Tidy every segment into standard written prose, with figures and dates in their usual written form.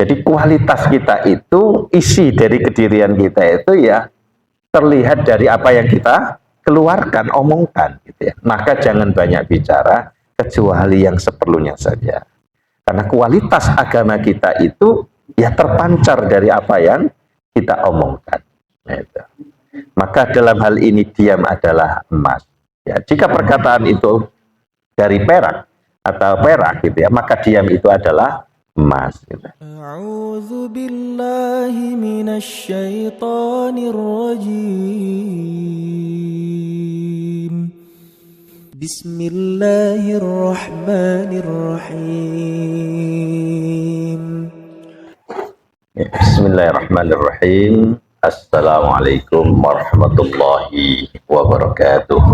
Jadi kualitas kita itu, isi dari kedirian kita itu ya terlihat dari apa yang kita keluarkan, omongkan gitu ya. Maka jangan banyak bicara kecuali yang seperlunya saja. Karena kualitas agama kita itu ya terpancar dari apa yang kita omongkan. Nah, itu. Maka dalam hal ini diam adalah emas. Ya, jika perkataan itu dari perak atau perak gitu ya, maka diam itu adalah emas. Gitu. A'udzu billahi minasy syaithanir rajim. Bismillahirrahmanirrahim. Bismillahirrahmanirrahim. Assalamualaikum warahmatullahi wabarakatuh.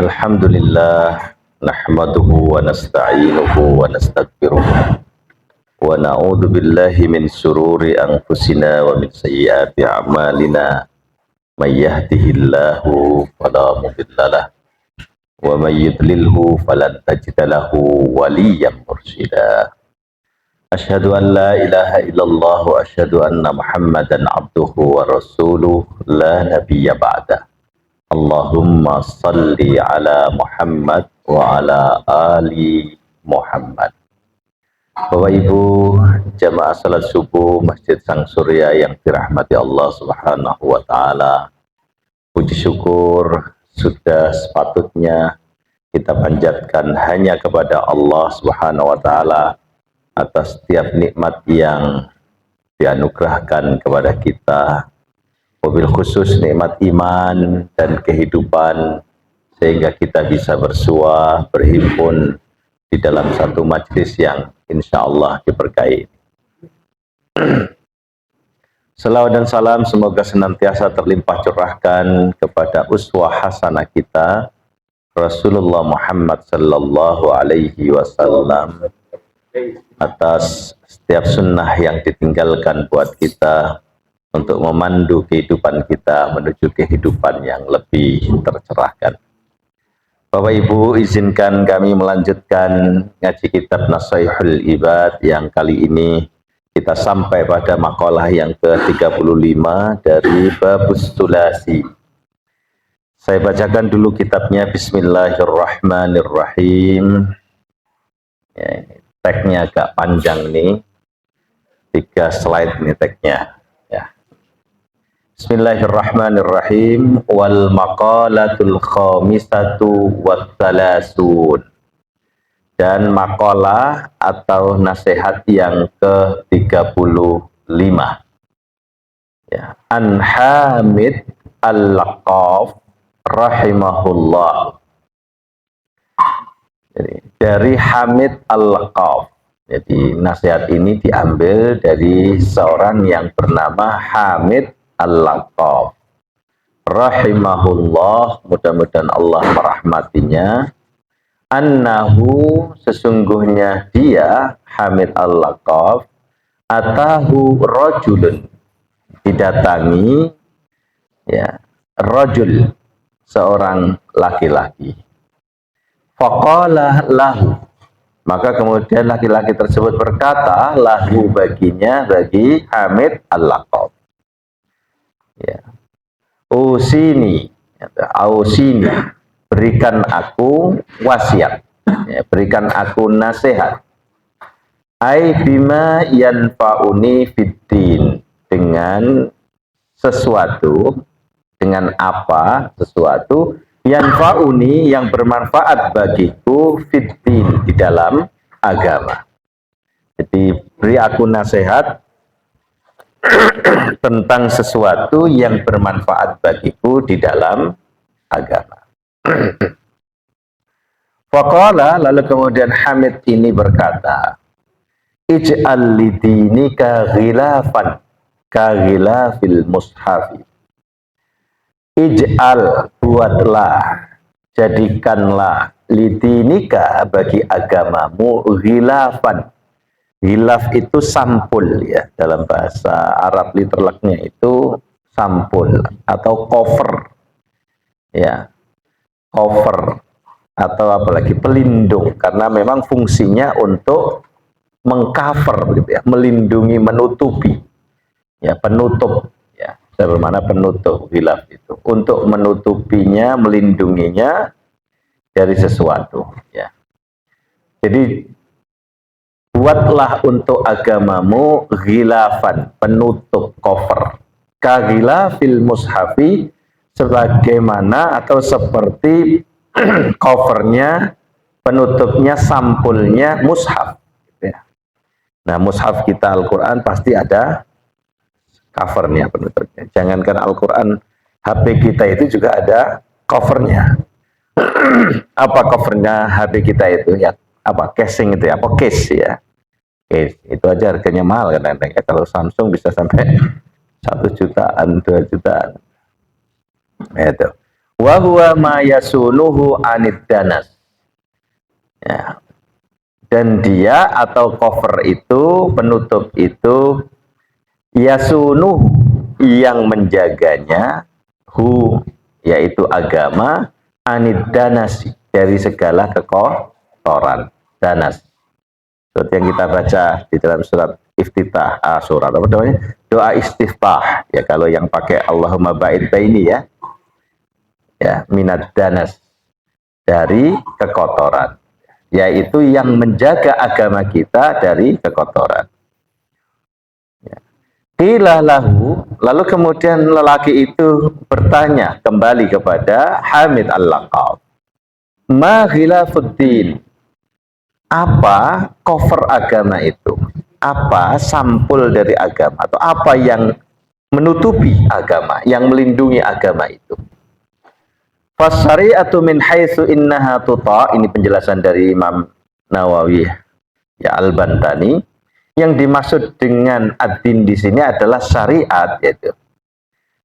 Alhamdulillah, nahmaduhu wa nasta'inuhu wa nastaghfiruh. Wa na'udzu billahi min sururi anfusina wa min sayyiati a'malina. May yahdihillahu fala mudhillalah wa may yudlilhu falan tajida lahu waliyyan mursyida. Asyhadu an la ilaha illallah wa asyhadu anna Muhammadan abduhu wa rasuluh la nabiyya ba'dah. Allahumma salli ala Muhammad wa ala ali Muhammad. Bapak Ibu jamaah salat subuh Masjid Sang Surya yang dirahmati Allah Subhanahu wa taala. Puji syukur sudah sepatutnya kita panjatkan hanya kepada Allah Subhanahu wa taala atas setiap nikmat yang dianugerahkan kepada kita, wabil khusus nikmat iman dan kehidupan, sehingga kita bisa bersua, berhimpun di dalam satu majlis yang insya Allah diberkahi. Salawat dan salam semoga senantiasa terlimpah curahkan kepada uswah hasanah kita, Rasulullah Muhammad sallallahu alaihi wasallam, atas setiap sunnah yang ditinggalkan buat kita untuk memandu kehidupan kita menuju kehidupan yang lebih tercerahkan. Bapak Ibu, izinkan kami melanjutkan ngaji kitab Nasaihul Ibad yang kali ini kita sampai pada makalah yang ke-35 dari Babus Tulasi. Saya bacakan dulu kitabnya. Bismillahirrahmanirrahim. Ya, tagnya agak panjang nih, 3 slide nih tagnya ya. Bismillahirrahmanirrahim. Wal maqalatul khamisatu wat thalasun. Dan makalah atau nasihat yang ke-35 ya. An Hamid Al-Laqaf rahimahullah. Jadi, dari Hamid Al-Laqaf. Jadi nasihat ini diambil dari seorang yang bernama Hamid Al-Laqaf rahimahullah, mudah-mudahan Allah merahmatinya. Annahu, sesungguhnya dia Hamid Al-Laqaf, atahu rajulun, didatangi ya rajul, seorang laki-laki. Faqala lahu, maka kemudian laki-laki tersebut berkata lahu, baginya, bagi Hamid Al-Laqaf, ya, usini, ausini, berikan aku wasiat, ya, berikan aku nasihat. Ai bima yanfa'uni fiddin, dengan sesuatu, dengan apa, sesuatu yanfa'uni, yang bermanfaat bagiku, fiddin, di dalam agama. Jadi beri aku nasihat tentang sesuatu yang bermanfaat bagiku di dalam agama. Faqala, lalu kemudian Hamid ini berkata, ij'al lidinika ghilafan ka ghilafil mushafi. Ij'al, buatlah, jadikanlah, lidinika, bagi agamamu, ghilafan. Ghilaf itu sampul ya, dalam bahasa Arab literalnya itu sampul atau cover ya, cover atau apalagi pelindung, karena memang fungsinya untuk mengcover begitu ya, melindungi, menutupi. Ya, penutup ya, bermakna penutup khilaf itu. Untuk menutupinya, melindunginya dari sesuatu ya. Jadi buatlah untuk agamamu ghilafan, penutup, cover. Ka ghilafil mushafi, sebagaimana atau seperti covernya, penutupnya, sampulnya mushaf. Ya. Nah, mushaf kita Al-Quran pasti ada covernya, penutupnya. Jangankan Al-Quran, HP kita itu juga ada covernya. Apa covernya HP kita itu ya? Apa casing itu ya? Apa case ya? Case itu aja harganya mahal kadang-kadang ya. Kalau Samsung bisa sampai 1 jutaan, 2 jutaan. Itu. Wa huwa ma yasunuhu anid danas. Ya. Dan dia atau cover itu, penutup itu yasunu, yang menjaganya, hu, yaitu agama, anid danas, dari segala kekotoran. Danas seperti yang kita baca di dalam surat iftitah, surat apa namanya, doa istiftah ya, kalau yang pakai Allahumma ba'id baini ya, ya minad danas, dari kekotoran, yaitu yang menjaga agama kita dari kekotoran. Qila lahu, lalu kemudian lelaki itu bertanya kembali kepada Hamid al-Laqab, ma khilafuddin, apa cover agama itu, apa sampul dari agama, atau apa yang menutupi agama, yang melindungi agama itu. Fasyari'atu min haitsu innaha tuta, ini penjelasan dari Imam Nawawi ya Al-Bantani. Yang dimaksud dengan ad-din di sini adalah syariat, yaitu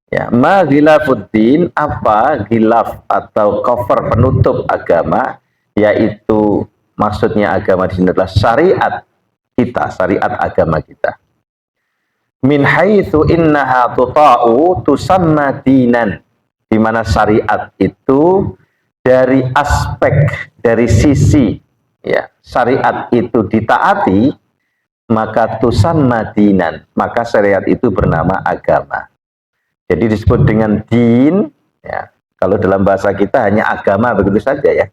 ya, ma ghilafuddin, apa gilaf atau cover, penutup agama, yaitu maksudnya agama di sini adalah syariat kita, syariat agama kita. Min haitsu innaha tuta'u tusamma dinan, di mana syariat itu dari aspek, dari sisi ya, syariat itu ditaati, maka tusamma dinan, maka syariat itu bernama agama. Jadi disebut dengan din ya. Kalau dalam bahasa kita hanya agama begitu saja ya.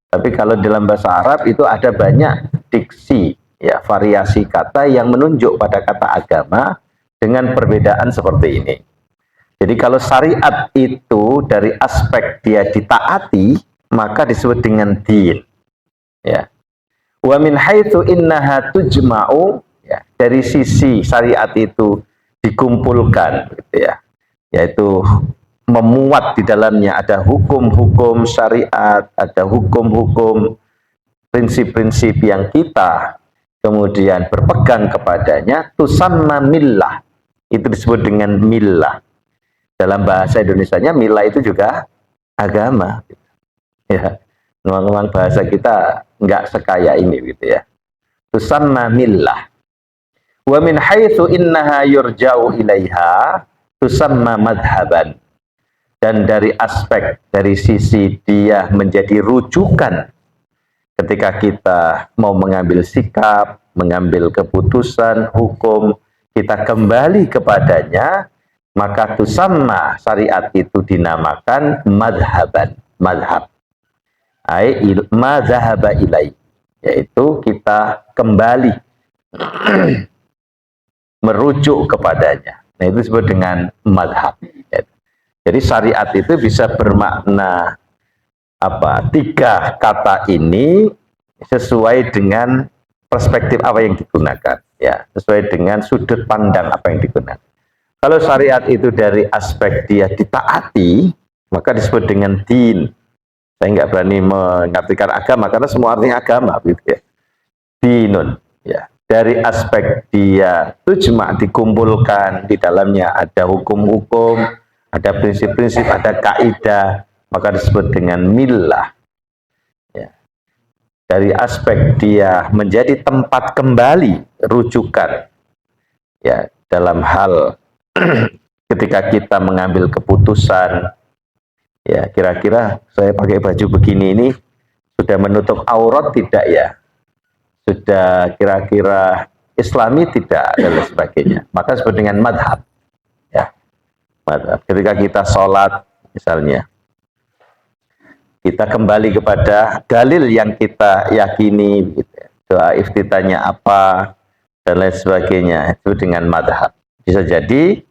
Tapi kalau dalam bahasa Arab itu ada banyak diksi ya, variasi kata yang menunjuk pada kata agama dengan perbedaan seperti ini. Jadi kalau syariat itu dari aspek dia ditaati, maka disebut dengan din ya. Wa min haitsu innaha tujma'u, ya, dari sisi syariat itu dikumpulkan gitu ya, yaitu memuat di dalamnya ada hukum-hukum syariat, ada hukum-hukum, prinsip-prinsip yang kita kemudian berpegang kepadanya, tusamma millah, itu disebut dengan millah. Dalam bahasa Indonesianya millah itu juga agama ya. Memang bahasa kita nggak sekaya ini gitu ya. Tusamma millah. Wa min haitsu innaha yurja'u ilaiha tusamma madhaban. Dan dari aspek, dari sisi dia menjadi rujukan ketika kita mau mengambil sikap, mengambil keputusan, hukum, kita kembali kepadanya, maka tusamma, syariat itu dinamakan madhaban, madhab. Ma zahaba ilai, yaitu kita kembali merujuk kepadanya. Nah, itu disebut dengan madhab. Jadi syariat itu bisa bermakna apa? 3 kata ini sesuai dengan perspektif apa yang digunakan, ya, sesuai dengan sudut pandang apa yang digunakan. Kalau syariat itu dari aspek dia ditaati, maka disebut dengan din. Saya nggak berani mengartikan agama karena semua artinya agama gitu ya. Dinun ya. Dari aspek dia itu cuma dikumpulkan, di dalamnya ada hukum-hukum, ada prinsip-prinsip, ada kaidah, maka disebut dengan millah. Ya. Dari aspek dia menjadi tempat kembali rujukan ya, dalam hal ketika kita mengambil keputusan, ya, kira-kira saya pakai baju begini ini sudah menutup aurat tidak ya? sudah kira-kira Islami tidak dan lain sebagainya, maka disebut dengan madhab. Ya, madhab. Ketika kita sholat misalnya, kita kembali kepada dalil yang kita yakini, gitu ya. Doa iftitahnya apa dan lain sebagainya, itu dengan madhab. Bisa jadi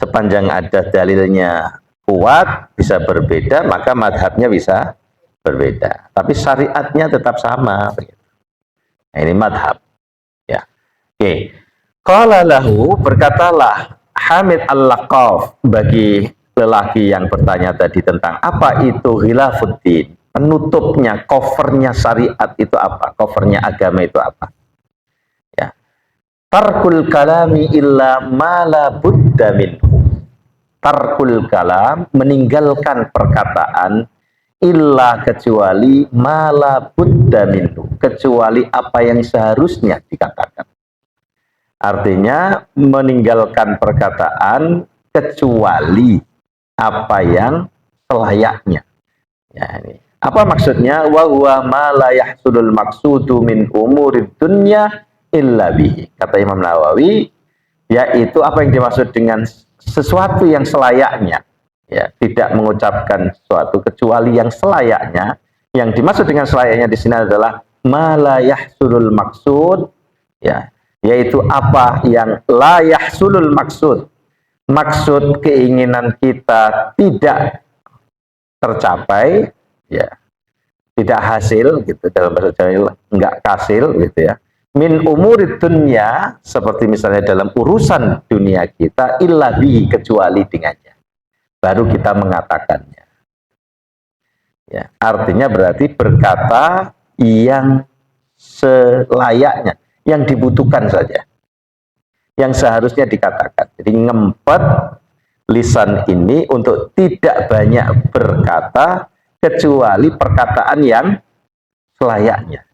sepanjang ada dalilnya kuat, bisa berbeda, maka madhabnya bisa berbeda. Tapi syariatnya tetap sama. Nah, ini madhab. Ya. Oke. Qala lahu, berkatalah Hamid al-Laqaf bagi lelaki yang bertanya tadi tentang apa itu khilafuddin, penutupnya, covernya syariat itu apa, covernya agama itu apa. Ya. Tarkul kalami illa ma la budda minhu. Tarkul kalam, meninggalkan perkataan, illa kecuali ma la budda minhu, kecuali apa yang seharusnya dikatakan. Artinya meninggalkan perkataan kecuali apa yang selayaknya. Ya, ini. Apa maksudnya? Wa huwa ma la yahsulul maqsudu min umurid dunya illa bihi. Kata Imam Nawawi, yaitu apa yang dimaksud dengan sesuatu yang selayaknya. Ya, tidak mengucapkan sesuatu kecuali yang selayaknya. Yang dimaksud dengan selayaknya di sini adalah ma la yahsulul maqsud, ya, yaitu apa yang la yahsulul maksud, maksud keinginan kita tidak tercapai, ya, tidak hasil, gitu, dalam bahasa Jawa enggak hasil, gitu ya, min umurid dunya, seperti misalnya dalam urusan dunia kita, illa bihi, kecuali dengannya, baru kita mengatakannya. Ya, artinya berarti berkata yang selayaknya, yang dibutuhkan saja, yang seharusnya dikatakan. Jadi ngempet lisan ini untuk tidak banyak berkata kecuali perkataan yang selayaknya,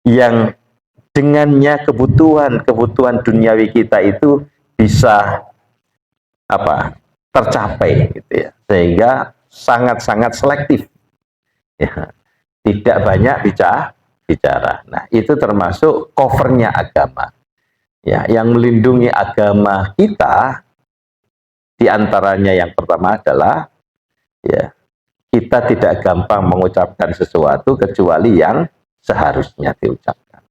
yang dengannya kebutuhan duniawi kita itu bisa apa, tercapai, gitu ya, sehingga sangat-sangat selektif, ya, tidak banyak bicara. Nah, itu termasuk covernya agama, ya, yang melindungi agama kita. Diantaranya yang pertama adalah, ya, kita tidak gampang mengucapkan sesuatu kecuali yang seharusnya diucapkan.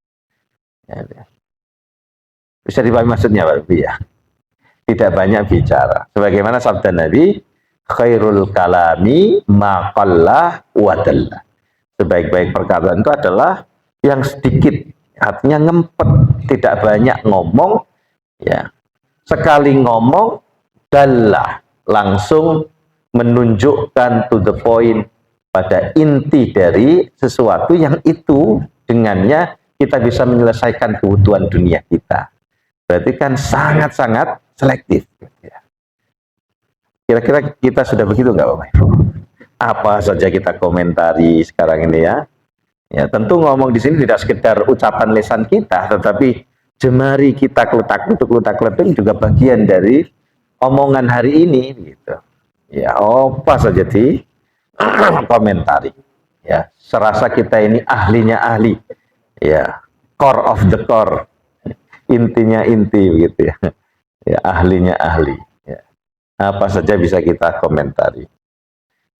Ya. Bisa dipahami maksudnya, Pak Rubi, ya? Tidak banyak bicara. Sebagaimana sabda Nabi, khairul kalami ma qalla wa dalla. Sebaik-baik perkataan itu adalah yang sedikit, artinya ngempet, tidak banyak ngomong, ya. Sekali ngomong, dalla, langsung menunjukkan to the point, pada inti dari sesuatu yang itu dengannya kita bisa menyelesaikan kebutuhan dunia kita. Berarti kan sangat-sangat selektif. Kira-kira kita sudah begitu nggak, Bapak Ibu? Apa saja kita komentari sekarang ini, ya. Ya, tentu ngomong di sini tidak sekedar ucapan lisan kita, tetapi jemari kita kletak-kletuk juga bagian dari omongan hari ini, gitu. Ya, apa saja di komentari. Ya, serasa kita ini ahlinya ahli. Ya, core of the core. Intinya inti, begitu ya. Ya, ahlinya ahli. Ya. Apa saja bisa kita komentari.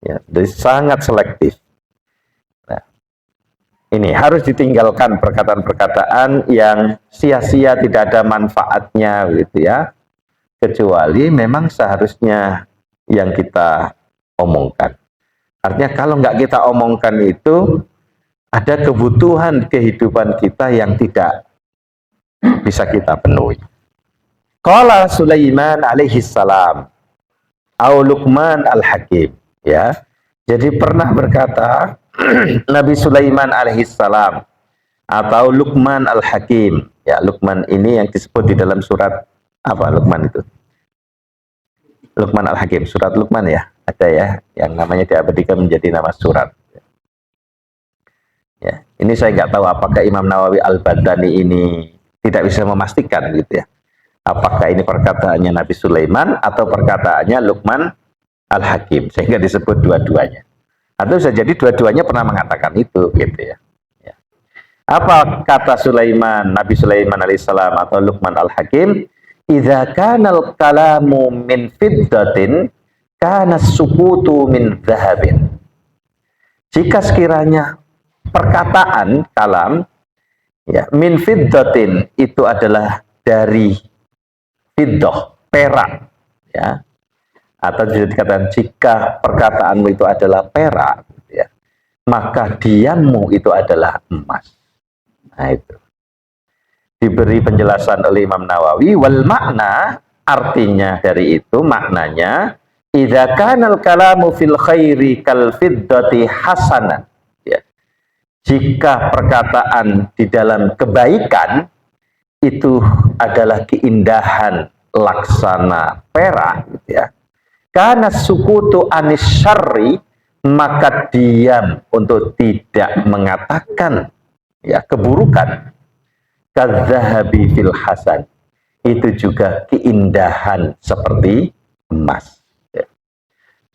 Ya, jadi sangat selektif. Nah, ini harus ditinggalkan perkataan-perkataan yang sia-sia, tidak ada manfaatnya, gitu ya. Kecuali memang seharusnya yang kita omongkan. Artinya kalau nggak kita omongkan itu, ada kebutuhan kehidupan kita yang tidak bisa kita penuhi. Qala Sulaiman alaihi salam, au Luqman al-Hakim, ya. Jadi pernah berkata Nabi Sulaiman alaihi salam atau Luqman al-Hakim. Ya, Luqman ini yang disebut di dalam surat apa, Luqman itu? Luqman al-Hakim, surat Luqman, ya, ada ya, yang namanya diabadikan menjadi nama surat. Ya, ini saya nggak tahu apakah Imam Nawawi al-Badani ini tidak bisa memastikan, gitu ya. Apakah ini perkataannya Nabi Sulaiman atau perkataannya Luqman al-Hakim, sehingga disebut dua-duanya. Atau bisa jadi dua-duanya pernah mengatakan itu, gitu ya. Ya. Apa kata Sulaiman, Nabi Sulaiman alaihissalam atau Luqman al-Hakim? Idza kana al-kalamu min fiddatin kana sukutu min dhahabin. Jika sekiranya perkataan kalam ya min fiddatin itu adalah dari fiddah, perak ya. Atau dikatakan jika perkataanmu itu adalah perak ya, maka diammu itu adalah emas. Nah itu diberi penjelasan oleh Imam Nawawi, wal makna, artinya dari itu maknanya idza kanal kalamu fil khairi kal fiddati hasanan ya. Jika perkataan di dalam kebaikan itu adalah keindahan laksana perak ya, karena sukutu anis syarri, maka diam untuk tidak mengatakan ya keburukan, kadzahabi fil hasan, itu juga keindahan seperti emas ya.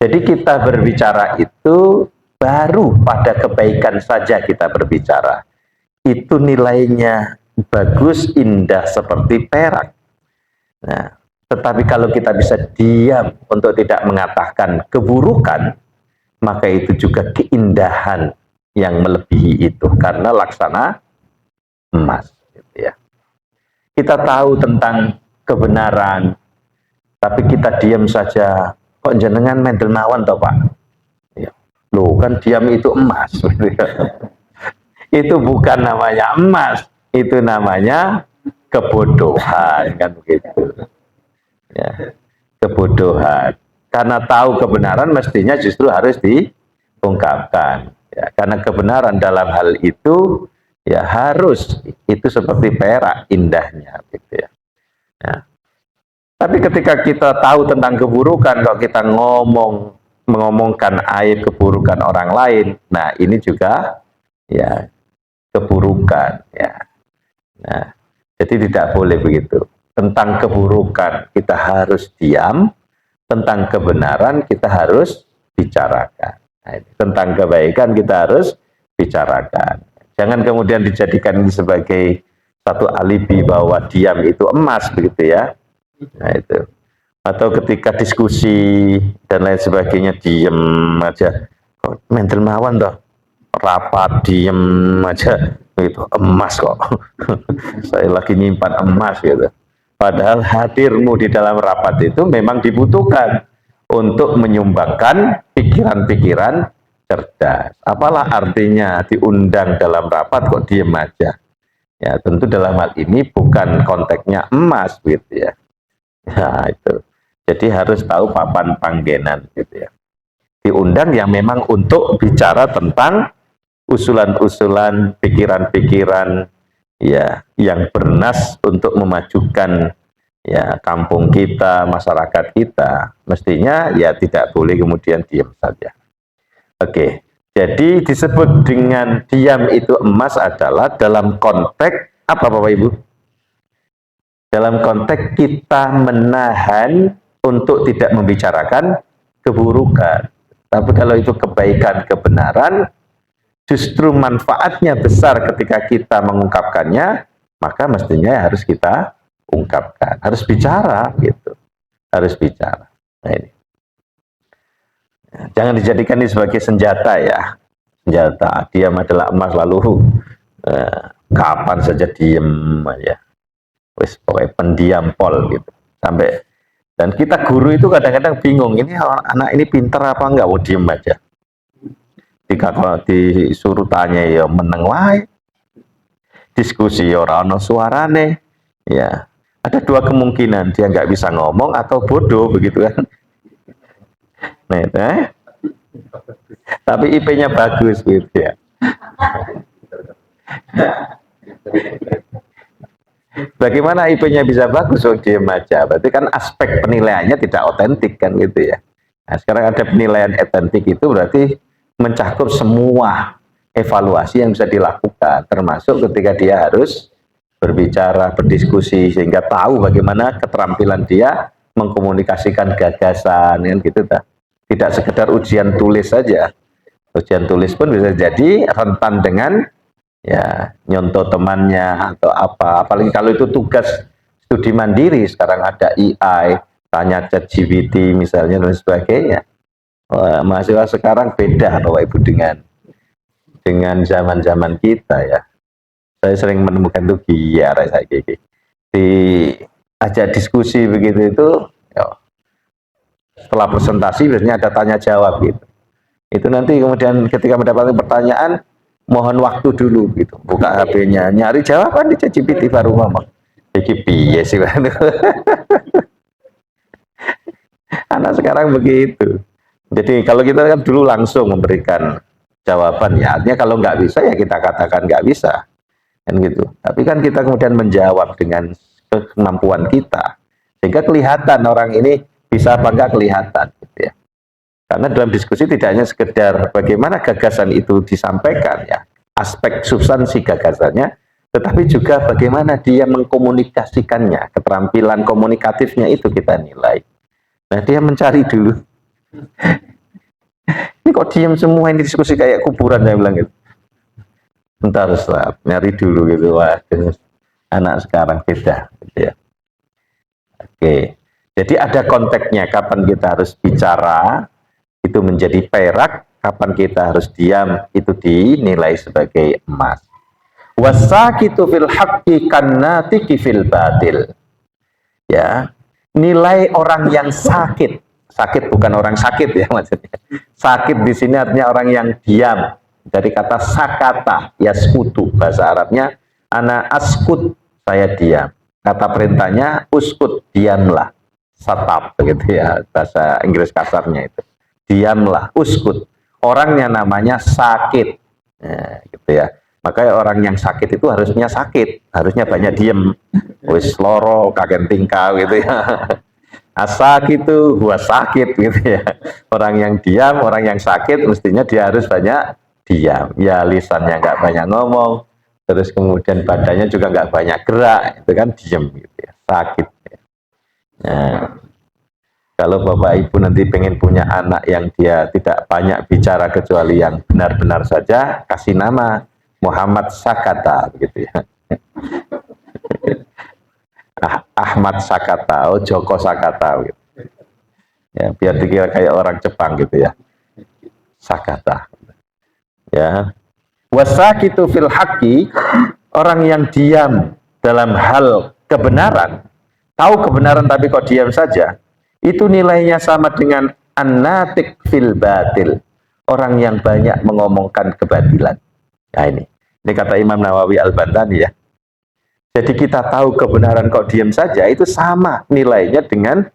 Jadi kita berbicara itu baru pada kebaikan saja kita berbicara, itu nilainya bagus, indah seperti perak. Nah, tetapi kalau kita bisa diam untuk tidak mengatakan keburukan, maka itu juga keindahan yang melebihi itu, karena laksana emas gitu ya. Kita tahu tentang kebenaran, tapi kita diam saja. Kok jenengan mendel mawon toh Pak? Ya. Loh kan diam itu emas gitu ya. Itu bukan namanya emas, itu namanya kebodohan, kan begitu ya, kebodohan. Karena tahu kebenaran mestinya justru harus diungkapkan ya, karena kebenaran dalam hal itu ya harus itu seperti perak indahnya gitu ya. Nah, tapi ketika kita tahu tentang keburukan, kalau kita mengomongkan aib keburukan orang lain, nah ini juga ya keburukan ya. Nah, jadi tidak boleh begitu. Tentang keburukan kita harus diam, tentang kebenaran kita harus bicarakan. Nah, tentang kebaikan kita harus bicarakan. Jangan kemudian dijadikan ini sebagai satu alibi bahwa diam itu emas begitu ya. Nah itu. Atau ketika diskusi dan lain sebagainya diem aja. Kok mental mawon toh? Rapat diem aja itu emas kok. Saya lagi nyimpan emas gitu. Padahal hadirmu di dalam rapat itu memang dibutuhkan untuk menyumbangkan pikiran-pikiran cerdas. Apalah artinya diundang dalam rapat kok diem aja? Ya tentu dalam hal ini bukan konteksnya emas gitu ya. Nah itu. Jadi harus tahu papan panggenan gitu ya. Diundang yang memang untuk bicara tentang usulan-usulan, pikiran-pikiran ya yang bernas untuk memajukan ya kampung kita, masyarakat kita. Mestinya ya tidak boleh kemudian diam saja. Oke, jadi disebut dengan diam itu emas adalah dalam konteks apa Bapak Ibu? Dalam konteks kita menahan untuk tidak membicarakan keburukan. Tapi kalau itu kebaikan, kebenaran, justru manfaatnya besar ketika kita mengungkapkannya, maka mestinya harus kita ungkapkan, harus bicara gitu, harus bicara. Nah, ini. Jangan dijadikan ini sebagai senjata ya, senjata diam adalah emas lalu kapan saja diem aja, wis pokoknya pendiam pol gitu. Sampai dan kita guru itu kadang-kadang bingung, ini anak ini pinter apa enggak, mau diem aja. Kalau disuruh tanya ya meneng wae, diskusi ya ora ono suarane ya, ada dua kemungkinan, dia nggak bisa ngomong atau bodoh begitu kan. Nah, tapi IP-nya bagus gitu ya. Bagaimana IP-nya bisa bagus? Diem aja, berarti kan aspek penilaiannya tidak otentik kan gitu ya. Nah, sekarang ada penilaian otentik itu berarti mencakup semua evaluasi yang bisa dilakukan, termasuk ketika dia harus berbicara, berdiskusi, sehingga tahu bagaimana keterampilan dia mengkomunikasikan gagasan, kan gitu. Tidak sekedar ujian tulis saja. Ujian tulis pun bisa jadi rentan dengan ya nyontoh temannya atau apa. Apalagi kalau itu tugas studi mandiri, sekarang ada AI, tanya ChatGPT misalnya dan sebagainya. Wah, mahasiswa sekarang beda Bapak Ibu dengan zaman-zaman kita ya. Saya sering menemukan itu biar saya gigi. Diajak diskusi begitu itu, ya, setelah presentasi biasanya ada tanya jawab gitu. Itu nanti kemudian ketika mendapatkan pertanyaan, mohon waktu dulu gitu. Buka HP-nya, nyari jawaban di ChatGPT baru ngomong. Iki piye sih? Anak sekarang begitu. Jadi kalau kita kan dulu langsung memberikan jawaban ya, artinya kalau nggak bisa ya kita katakan nggak bisa, kan gitu. Tapi kan kita kemudian menjawab dengan kemampuan kita, sehingga kelihatan orang ini bisa apa nggak kelihatan, gitu ya. Karena dalam diskusi tidak hanya sekedar bagaimana gagasan itu disampaikan ya, aspek substansi gagasannya, tetapi juga bagaimana dia mengkomunikasikannya, keterampilan komunikatifnya itu kita nilai. Nah dia mencari dulu. Ini kok diam semua ini diskusi kayak kuburan, saya bilang gitu. Bentar Ustaz, nyari dulu gitu. Wah, anak sekarang beda gitu ya. Oke. Jadi ada konteksnya kapan kita harus bicara itu menjadi perak, kapan kita harus diam itu dinilai sebagai emas. Wasakitu fil haqqi kannatiki fil batil. Ya. Nilai orang yang sakit bukan orang sakit ya maksudnya. Sakit di sini artinya orang yang diam. Dari kata sakata, yaskutu, bahasa Arabnya ana askut, saya diam. Kata perintahnya uskut, diamlah. Satap begitu ya, bahasa Inggris kasarnya itu. Diamlah, uskut. Orangnya namanya sakit. Ya, gitu ya. Makanya orang yang sakit itu harusnya sakit, harusnya banyak diem, wis loro, kagen tingkah gitu ya. Asak itu gua sakit gitu ya. Orang yang diam, orang yang sakit mestinya dia harus banyak diam. Ya lisannya nggak banyak ngomong, terus kemudian badannya juga nggak banyak gerak, itu kan diem gitu ya, sakit. Nah, kalau Bapak Ibu nanti pengen punya anak yang dia tidak banyak bicara kecuali yang benar-benar saja, kasih nama Muhammad Sakata begitu ya. Ahmad Sakata, oh Joko Sakata gitu. Ya, biar dikira kayak orang Jepang gitu ya. Sakata. Ya. Wasakitu fil haqqi, orang yang diam dalam hal kebenaran, tahu kebenaran tapi kok diam saja, itu nilainya sama dengan an-natik fil batil, orang yang banyak mengomongkan kebatilan. Nah ini kata Imam Nawawi Al-Bantani ya. Jadi kita tahu kebenaran kok diam saja, itu sama nilainya dengan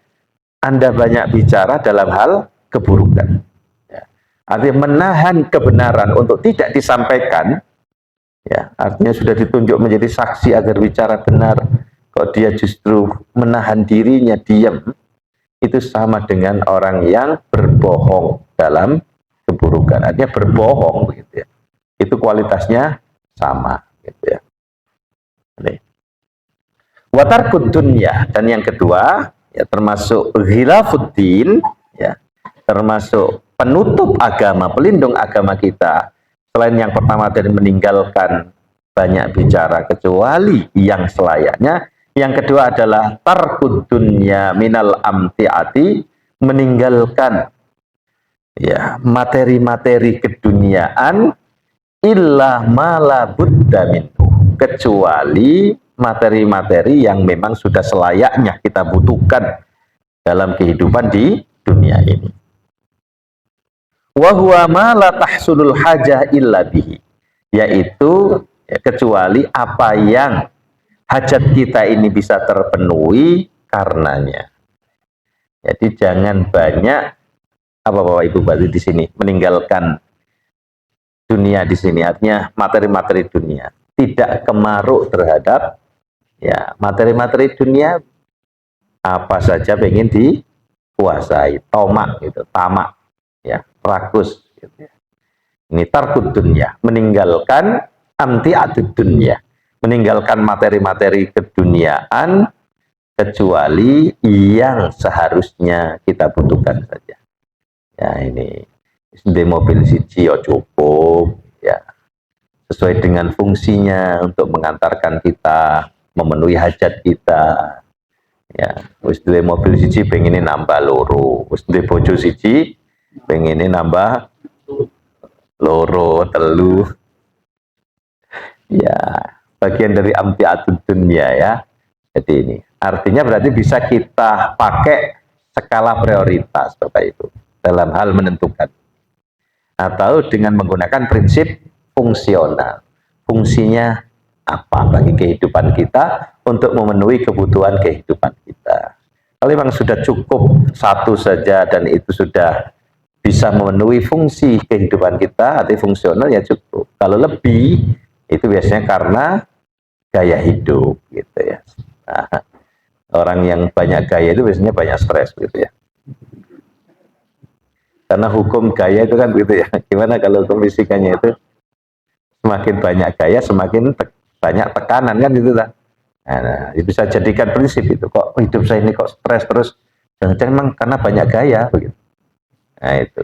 Anda banyak bicara dalam hal keburukan. Ya. Artinya menahan kebenaran untuk tidak disampaikan, ya, artinya sudah ditunjuk menjadi saksi agar bicara benar, kok dia justru menahan dirinya diam, itu sama dengan orang yang berbohong dalam keburukan. Artinya berbohong, gitu ya. Itu kualitasnya sama, gitu ya. Watarkud dunya, dan yang kedua ya termasuk ghilafuddin, ya termasuk penutup agama, pelindung agama kita. Selain yang pertama dari meninggalkan banyak bicara kecuali yang selayaknya, yang kedua adalah tarkud dunya minal amtiati, meninggalkan ya materi-materi keduniaan illa ma la budda minhu, kecuali materi-materi yang memang sudah selayaknya kita butuhkan dalam kehidupan di dunia ini. Wa huwa ma la tahsulul hajah illa bihi, yaitu ya, kecuali apa yang hajat kita ini bisa terpenuhi karenanya. Jadi jangan banyak apa Bapak Ibu berarti di sini meninggalkan dunia di sini, artinya materi-materi dunia, tidak kemaruk terhadap ya materi-materi dunia, apa saja pengen dikuasai, tomak gitu, tamak ya, rakus gitu ya. Ini tarkud dunia, meninggalkan amti'atud dunia, meninggalkan materi-materi keduniaan kecuali yang seharusnya kita butuhkan saja. Ya ini di mobil siji ya cukup ya, sesuai dengan fungsinya untuk mengantarkan kita, memenuhi hajat kita. Ya, wis duwe mobil siji pengen nambah loro, wis duwe bojo siji pengen nambah loro, telu. Ya, bagian dari amtiatud dunya ya. Jadi ini artinya berarti bisa kita pakai skala prioritas Bapak Ibu dalam hal menentukan, atau dengan menggunakan prinsip fungsional. Fungsinya apa bagi kehidupan kita untuk memenuhi kebutuhan kehidupan kita. Kalau memang sudah cukup satu saja dan itu sudah bisa memenuhi fungsi kehidupan kita, arti fungsional ya cukup. Kalau lebih itu biasanya karena gaya hidup gitu ya. Nah, orang yang banyak gaya itu biasanya banyak stres gitu ya. Karena hukum gaya itu kan gitu ya. Gimana kalau hukum fisikanya itu semakin banyak gaya semakin banyak tekanan kan gitu lah. Nah, bisa jadikan prinsip itu, kok hidup saya ini kok stres terus, jangan-jangan memang karena banyak gaya begitu. Nah itu.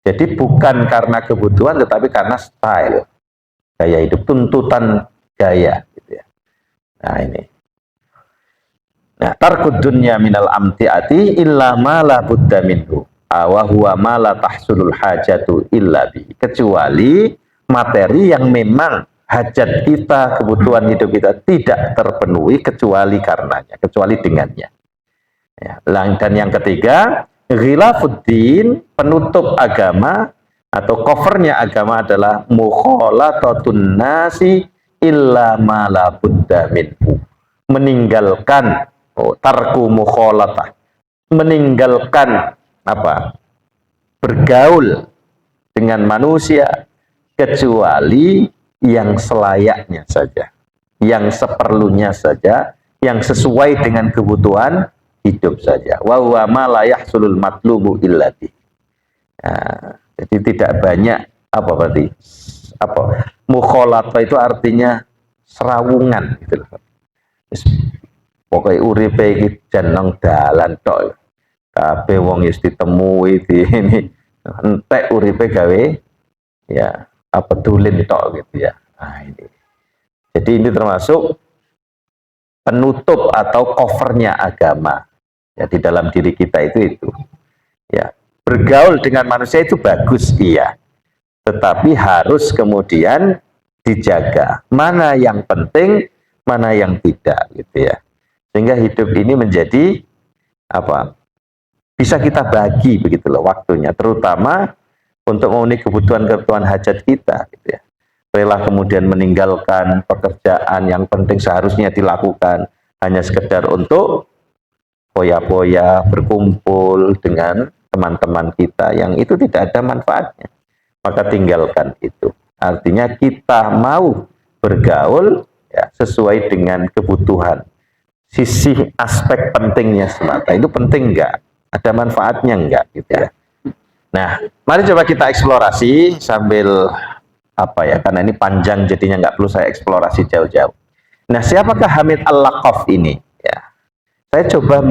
Jadi bukan karena kebutuhan tetapi karena style, gaya hidup, tuntutan gaya gitu ya. Nah ini. Nah, tarkud dunya minal amtiati illa ma la budda minhu wa huwa ma la tahsulul hajatu illa bi. Kecuali materi yang memang hajat kita, kebutuhan hidup kita tidak terpenuhi kecuali karenanya, kecuali dengannya. Ya. Dan yang ketiga, ghilafuddin, penutup agama atau covernya agama adalah mukhalatatun nasi illa ma la budda minhu. Meninggalkan tarku mukhalatah, meninggalkan apa? Bergaul dengan manusia kecuali yang selayaknya saja, yang seperlunya saja, yang sesuai dengan kebutuhan hidup saja. Wa huwa ma la yahsulul matlubu illa bi. Nah, jadi tidak banyak apa berarti? Apa? Mukhalatah itu artinya serawungan gitu loh. Pokoknya uripe iki jan nang dalan tok. Kabeh wong wis ditemui di ini entek uripe gawe ya apa tulin tok gitu ya. Nah, ini. Jadi ini termasuk penutup atau covernya agama. Ya di dalam diri kita itu. Ya, bergaul dengan manusia itu bagus iya. Tetapi harus kemudian dijaga. Mana yang penting, mana yang tidak gitu ya. Sehingga hidup ini menjadi apa? Bisa kita bagi begitu loh waktunya, terutama untuk memenuhi kebutuhan hajat kita gitu ya. Rela kemudian meninggalkan pekerjaan yang penting seharusnya dilakukan hanya sekedar untuk poya-poya, berkumpul dengan teman-teman kita yang itu tidak ada manfaatnya. Maka tinggalkan itu. Artinya kita mau bergaul ya, sesuai dengan kebutuhan. Sisi aspek pentingnya semata itu penting enggak? Ada manfaatnya enggak gitu ya. Nah, mari coba kita eksplorasi sambil apa ya, karena ini panjang jadinya nggak perlu saya eksplorasi jauh-jauh. Nah, siapakah Hamid Al-Laqaf ini? Ya, saya coba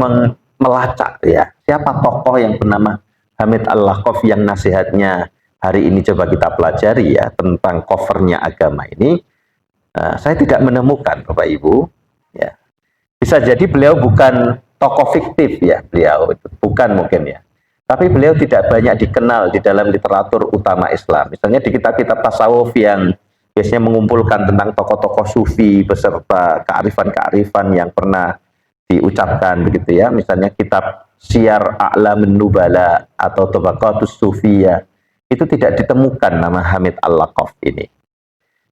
melacak ya, siapa tokoh yang bernama Hamid Al-Laqaf yang nasihatnya hari ini coba kita pelajari ya tentang covernya agama ini. Saya tidak menemukan Bapak Ibu. Ya, bisa jadi beliau bukan tokoh fiktif ya, beliau bukan mungkin ya. Tapi beliau tidak banyak dikenal di dalam literatur utama Islam. Misalnya di kitab-kitab tasawuf yang biasanya mengumpulkan tentang tokoh-tokoh sufi beserta kearifan-kearifan yang pernah diucapkan begitu ya. Misalnya kitab Syiar A'lamun Nubala atau Tabaqatus Sufiyah. Itu tidak ditemukan nama Hamid Al-Laqaf ini.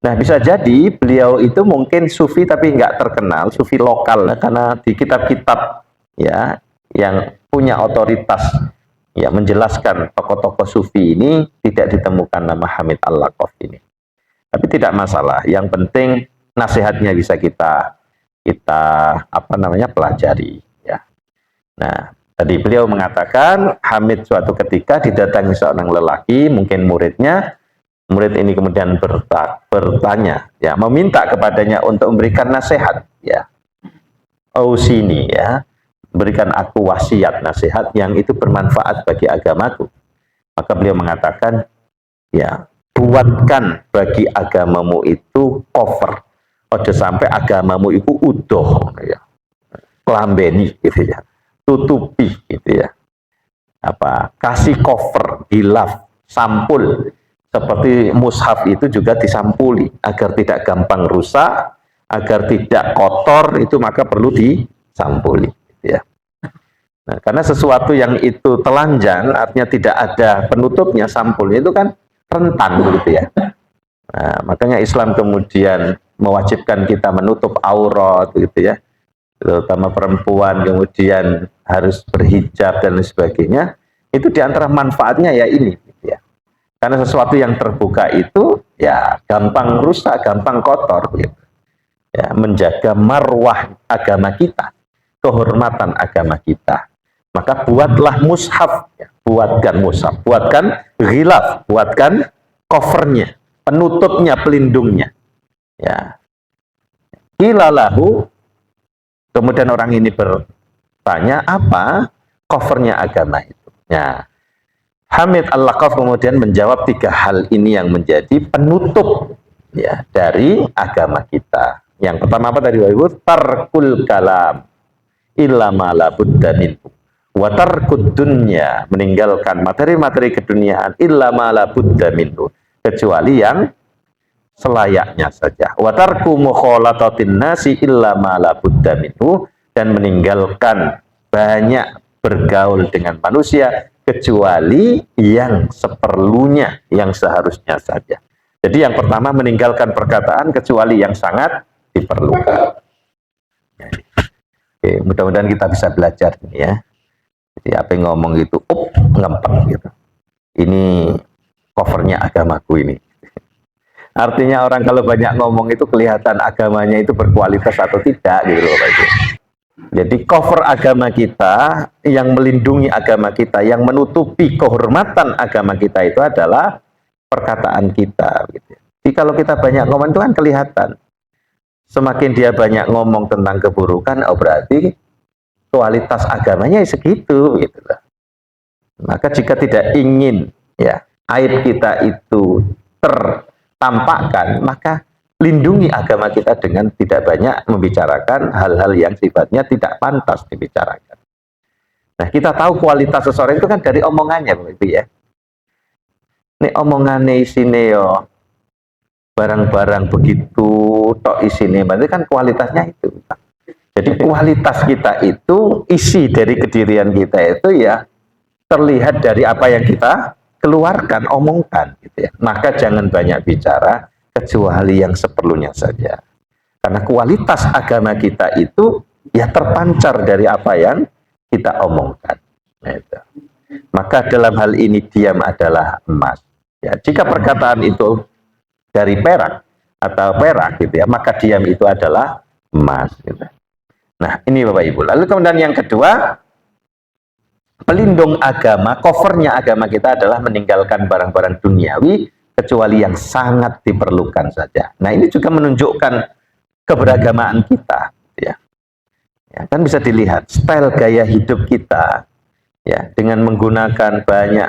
Nah, bisa jadi beliau itu mungkin sufi tapi nggak terkenal, sufi lokal. Nah, karena di kitab-kitab ya yang punya otoritas ya menjelaskan tokoh-tokoh sufi ini tidak ditemukan nama Hamid Al-Laqaf ini. Tapi tidak masalah, yang penting nasihatnya bisa kita apa namanya pelajari ya. Nah, tadi beliau mengatakan Hamid suatu ketika didatangi seorang lelaki, mungkin muridnya. Murid ini kemudian bertanya ya, meminta kepadanya untuk memberikan nasihat ya. Ausini ya, berikan aku wasiat nasihat yang itu bermanfaat bagi agamaku. Maka beliau mengatakan, ya buatkan bagi agamamu itu cover. Ojo sampai agamamu itu udoh, ya. Kelambeni gitu ya, tutupi gitu ya. Kasih cover, hilaf, sampul. Seperti mushaf itu juga disampuli agar tidak gampang rusak, agar tidak kotor, itu maka perlu disampuli gitu ya. Nah, karena sesuatu yang itu telanjang artinya tidak ada penutupnya, sampulnya itu kan rentan gitu ya. Nah, makanya Islam kemudian mewajibkan kita menutup aurat gitu ya, terutama perempuan, kemudian harus berhijab dan lain sebagainya. Itu diantara manfaatnya ya ini gitu ya. Karena sesuatu yang terbuka itu ya gampang rusak, gampang kotor gitu. Ya, menjaga marwah agama kita, kehormatan agama kita. Maka buatlah mushaf, ya. Buatkan mushaf, buatkan ghilaf, buatkan covernya, penutupnya, pelindungnya. Ya. Ilalahu, kemudian orang ini bertanya, apa covernya agama itu? Ya. Hamid Al-Laqaf kemudian menjawab 3 hal ini yang menjadi penutup ya dari agama kita. Yang pertama apa tadi? Tarkul kalam illa ma la budda minhu. Wa tarkud dunya, meninggalkan materi-materi keduniaan illa ma la budda minhu, kecuali yang selayaknya saja. Wa tarku mukhalatatin nasi illa ma la budda minhu, dan meninggalkan banyak bergaul dengan manusia kecuali yang seperlunya, yang seharusnya saja. Jadi yang pertama meninggalkan perkataan kecuali yang sangat diperlukan. Oke, mudah-mudahan kita bisa belajar ini ya. Jadi apa yang ngomong itu, ngempeng gitu. Ini covernya agamaku ini. Artinya orang kalau banyak ngomong itu kelihatan agamanya itu berkualitas atau tidak gitu loh Pak. Jadi cover agama kita, yang melindungi agama kita, yang menutupi kehormatan agama kita itu adalah perkataan kita. Gitu. Jadi kalau kita banyak ngomong itu kan kelihatan. Semakin dia banyak ngomong tentang keburukan, berarti kualitas agamanya segitu. Gitu. Maka jika tidak ingin ya aib kita itu tertampakkan, maka lindungi agama kita dengan tidak banyak membicarakan hal-hal yang sifatnya tidak pantas dibicarakan. Nah, kita tahu kualitas seseorang itu kan dari omongannya, begitu ya. Ini omongannya isine yo barang-barang begitu tok isine, berarti kan kualitasnya itu. Jadi kualitas kita itu, isi dari kedirian kita itu ya terlihat dari apa yang kita keluarkan, omongkan gitu ya. Maka jangan banyak bicara kecuali yang seperlunya saja. Karena kualitas agama kita itu ya terpancar dari apa yang kita omongkan. Nah, itu. Maka dalam hal ini diam adalah emas. Ya, jika perkataan itu dari perak atau perak gitu ya, maka diam itu adalah emas. Gitu. Nah, ini Bapak Ibu. Lalu kemudian yang kedua, pelindung agama, covernya agama kita adalah meninggalkan barang-barang duniawi kecuali yang sangat diperlukan saja. Nah, ini juga menunjukkan keberagamaan kita, ya. Ya, kan bisa dilihat style gaya hidup kita, ya, dengan menggunakan banyak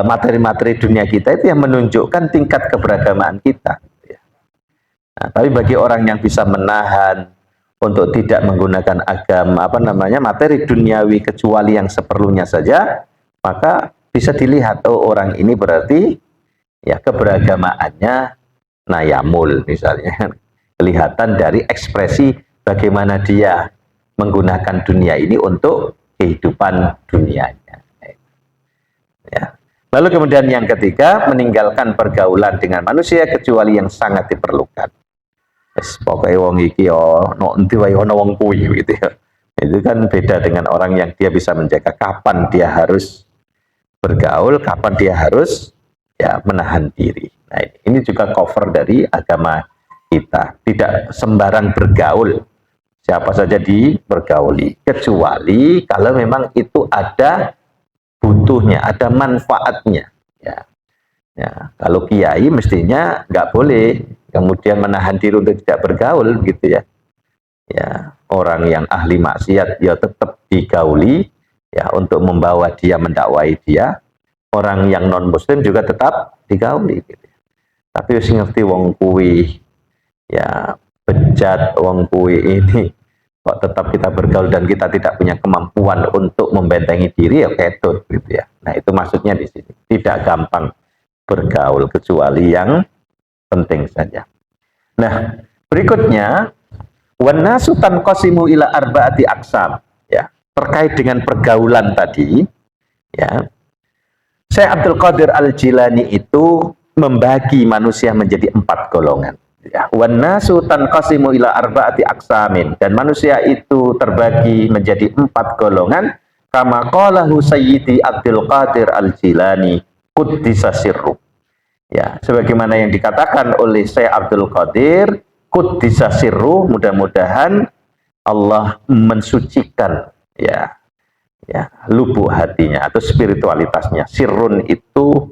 materi-materi dunia kita itu yang menunjukkan tingkat keberagamaan kita. Ya. Nah, tapi bagi orang yang bisa menahan untuk tidak menggunakan materi duniawi kecuali yang seperlunya saja, maka bisa dilihat, orang ini berarti ya keberagamaannya nayamul misalnya. Kelihatan dari ekspresi bagaimana dia menggunakan dunia ini untuk kehidupan dunianya. Ya. Lalu kemudian yang ketiga, meninggalkan pergaulan dengan manusia kecuali yang sangat diperlukan. Pokoknya wong iki nanti ono wong kuwi gitu ya. Itu kan beda dengan orang yang dia bisa menjaga kapan dia harus bergaul, kapan dia harus ya menahan diri. Nah, ini juga cover dari agama kita. Tidak sembarang bergaul, siapa saja dipergauli, kecuali kalau memang itu ada butuhnya, ada manfaatnya. Ya, ya. Kalau kiai mestinya nggak boleh kemudian menahan diri untuk tidak bergaul, gitu ya. Ya, orang yang ahli maksiat ya tetap digauli. Ya, untuk membawa dia, mendakwai dia, orang yang non muslim juga tetap digauli gitu. Tapi wis ngerti wong kuwi ya bejat, wong kuwi ini kok tetap kita bergaul dan kita tidak punya kemampuan untuk membentengi diri, ya ketut gitu ya. Nah itu maksudnya di sini, tidak gampang bergaul kecuali yang penting saja. Nah berikutnya, wan nasu tanqasimu ila arba'ati aqsam, ya. Terkait dengan pergaulan tadi, ya. Syekh Abdul Qadir Al-Jilani itu membagi manusia menjadi 4 golongan. Ya, wan nasu tanqasimu ila arba'ati aqsamin, dan manusia itu terbagi menjadi 4 golongan, kama qalahu Sayyidi Abdul Qadir Al-Jilani quddisa sirru. Ya, sebagaimana yang dikatakan oleh Syekh Abdul Qadir quddisa sirru, mudah-mudahan Allah mensucikan ya lubuk hatinya atau spiritualitasnya. Sirrun itu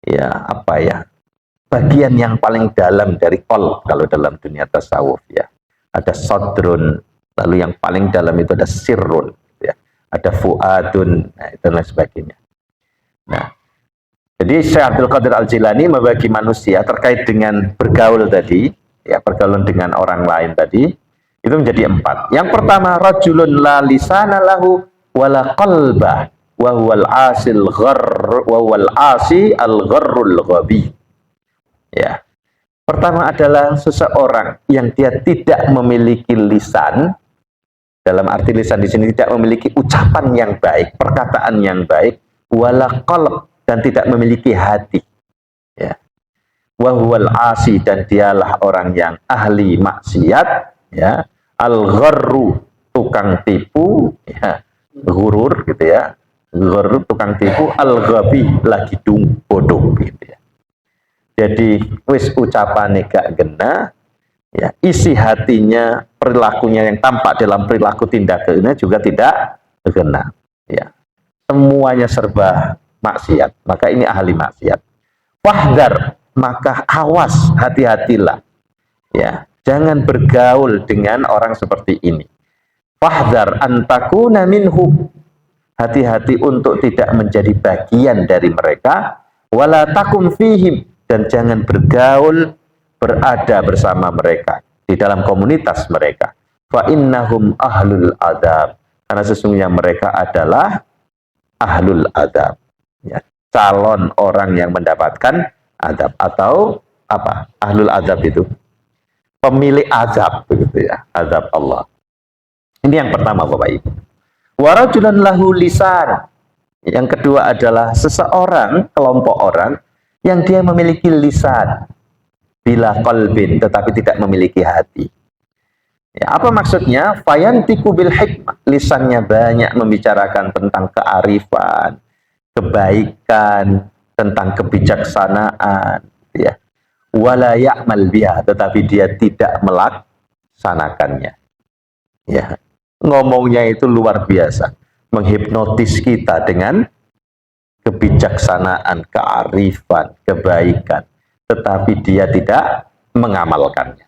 ya apa ya, bagian yang paling dalam dari qalb kalau dalam dunia tasawuf ya. Ada sadrun, lalu yang paling dalam itu ada sirrun ya. Ada fuadun, nah, dan lain sebagainya. Nah, jadi Syekh Abdul Qadir Al-Jilani membagi manusia terkait dengan bergaul tadi, ya pergaulan dengan orang lain tadi, itu menjadi 4. Yang pertama, rajulun la lisana lahu wala qalbah wa huwal asil gharr wa huwal asi al-gharrul ghabi. Ya. Pertama adalah seseorang yang dia tidak memiliki lisan, dalam arti lisan di sini tidak memiliki ucapan yang baik, perkataan yang baik, wala qalb, dan tidak memiliki hati. Ya. Wa huwal asi, dan dialah orang yang ahli maksiat, ya. Al-gharru, tukang tipu, ya. Gurur gitu ya. Gurur, tukang tipu, al-ghabi, lagi bodoh gitu ya. Jadi wis ucapannya gak gena, ya, isi hatinya, perilakunya yang tampak dalam perilaku tindakannya juga tidak gena, ya. Semuanya serba maksiat, maka ini ahli maksiat. Wahdar, maka awas, hati-hatilah, ya, jangan bergaul dengan orang seperti ini. Wahdar antakuna minhu, hati-hati untuk tidak menjadi bagian dari mereka. Wala takum fihim, dan jangan bergaul, berada bersama mereka, di dalam komunitas mereka. Fa innahum ahlul adab, karena sesungguhnya mereka adalah ahlul adab, ya, calon orang yang mendapatkan adab, atau apa? Ahlul adab itu pemilik azab, begitu ya, azab Allah. Ini yang pertama Bapak Ibu. Wa rajulan lahu lisan, yang kedua adalah seseorang, kelompok orang yang dia memiliki lisan bila qalbin, tetapi tidak memiliki hati. Ya, apa maksudnya? Fayantiku bil hikmah, lisannya banyak membicarakan tentang kearifan, kebaikan, tentang kebijaksanaan, ya. Wala ya'mal biha, tetapi dia tidak melaksanakannya. Ya, ngomongnya itu luar biasa, menghipnotis kita dengan kebijaksanaan, kearifan, kebaikan, tetapi dia tidak mengamalkannya.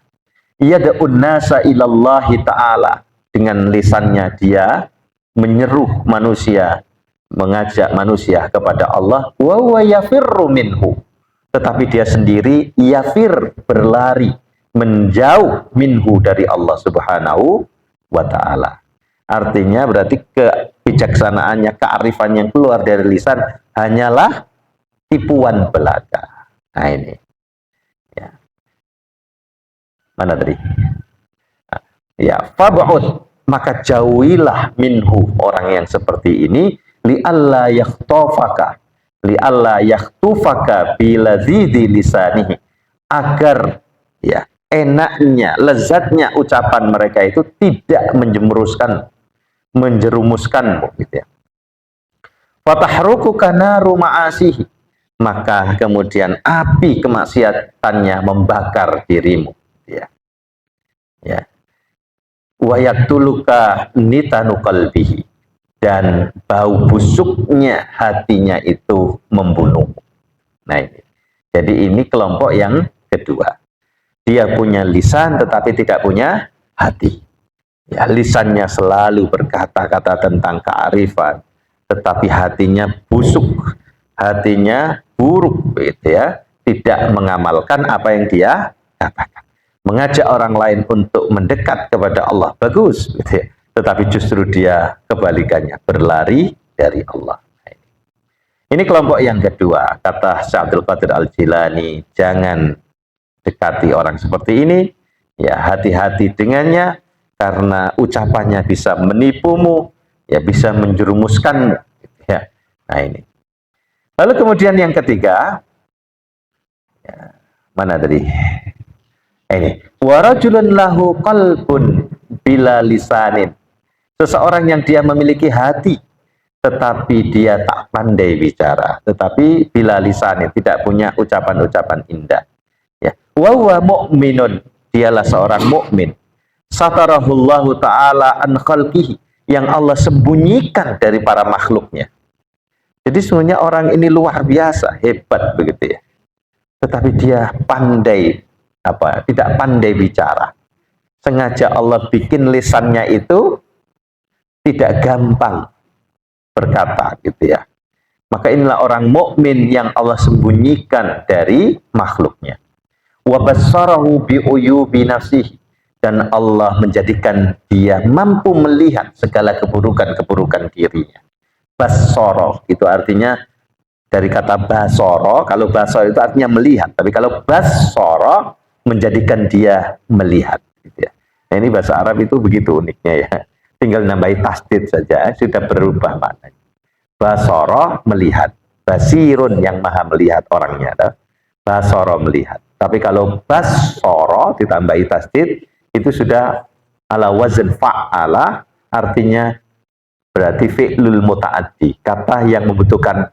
Ia da'un nasa ilallahi ta'ala, dengan lisannya dia menyeru manusia, mengajak manusia kepada Allah, wa huwa yafirru minhu, tetapi dia sendiri yafir, berlari, menjauh, minhu, dari Allah Subhanahu wa ta'ala. Artinya berarti kebijaksanaannya, kearifan yang keluar dari lisan hanyalah tipuan belaka. Nah ini, ya. Mana tadi? Nah, ya, fab'ud, maka jauhilah minhu, orang yang seperti ini, li'alla yakhtufaka, li'alla yakhtufaka biladzidi lisanihi, agar ya enaknya, lezatnya ucapan mereka itu tidak menjerumuskanmu, gitu ya. Fatahruku kanaru ma'asihi, maka kemudian api kemaksiatannya membakar dirimu, ya. Ya. Wa yaktuluka nitanu qalbihi, dan bau busuknya hatinya itu membunuh. Nah ini. Jadi ini kelompok yang kedua. Dia punya lisan tetapi tidak punya hati. Ya, lisannya selalu berkata-kata tentang kearifan, tetapi hatinya busuk, hatinya buruk gitu ya, tidak mengamalkan apa yang dia katakan. Mengajak orang lain untuk mendekat kepada Allah bagus gitu ya. Tetapi justru dia kebalikannya, berlari dari Allah. Ini kelompok yang kedua, kata Syekh Abdul Qadir Al-Jilani, jangan dekati orang seperti ini, ya hati-hati dengannya, karena ucapannya bisa menipumu, ya bisa menjerumuskanmu. Ya. Nah ini. Lalu kemudian yang ketiga, ya, mana tadi? Ini, warajulun lahu qalbun bila lisanin. Seseorang yang dia memiliki hati, tetapi dia tak pandai bicara, tetapi bila lisanin, tidak punya ucapan-ucapan indah. Ya, wa huwa mu'minun, dialah seorang mukmin. Satarahullahu taala an khalqihi, yang Allah sembunyikan dari para makhluknya. Jadi sebenarnya orang ini luar biasa, hebat begitu ya. Tetapi dia pandai tidak pandai bicara. Sengaja Allah bikin lisannya itu tidak gampang berkata gitu ya. Maka inilah orang mukmin yang Allah sembunyikan dari makhluknya. Wa bassarahu bi uyubi nafsihi, dan Allah menjadikan dia mampu melihat segala keburukan-keburukan dirinya. Bassara itu artinya dari kata basara. Kalau basara itu artinya melihat, tapi kalau bassara menjadikan dia melihat gitu ya. Nah, ini bahasa Arab itu begitu uniknya ya. Tinggal nambahi tasdid saja sudah berubah maknanya. Basara melihat, basirun yang maha melihat orangnya, basara melihat. Tapi kalau basara ditambahi tasdid itu sudah ala wazn fa'ala, artinya berarti fi'lul muta'addi, kata yang membutuhkan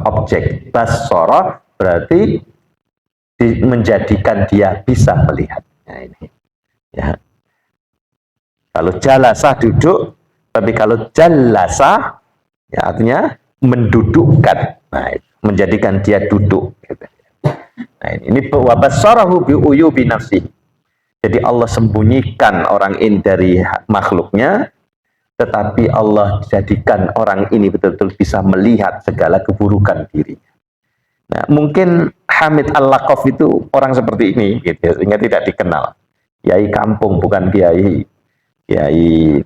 objek. Basara berarti menjadikan dia bisa melihat. Nah ini ya. Kalau jalasa duduk, tapi kalau jalasa ya artinya mendudukkan. Nah, menjadikan dia duduk gitu. Nah ini wa bassarahu bi uyubi nafsi. Jadi Allah sembunyikan orang ini dari makhluknya, tetapi Allah jadikan orang ini betul-betul bisa melihat segala keburukan dirinya. Nah, mungkin Hamid Al-Laqaf itu orang seperti ini, gitu, sehingga tidak dikenal. Kiai kampung, bukan kiai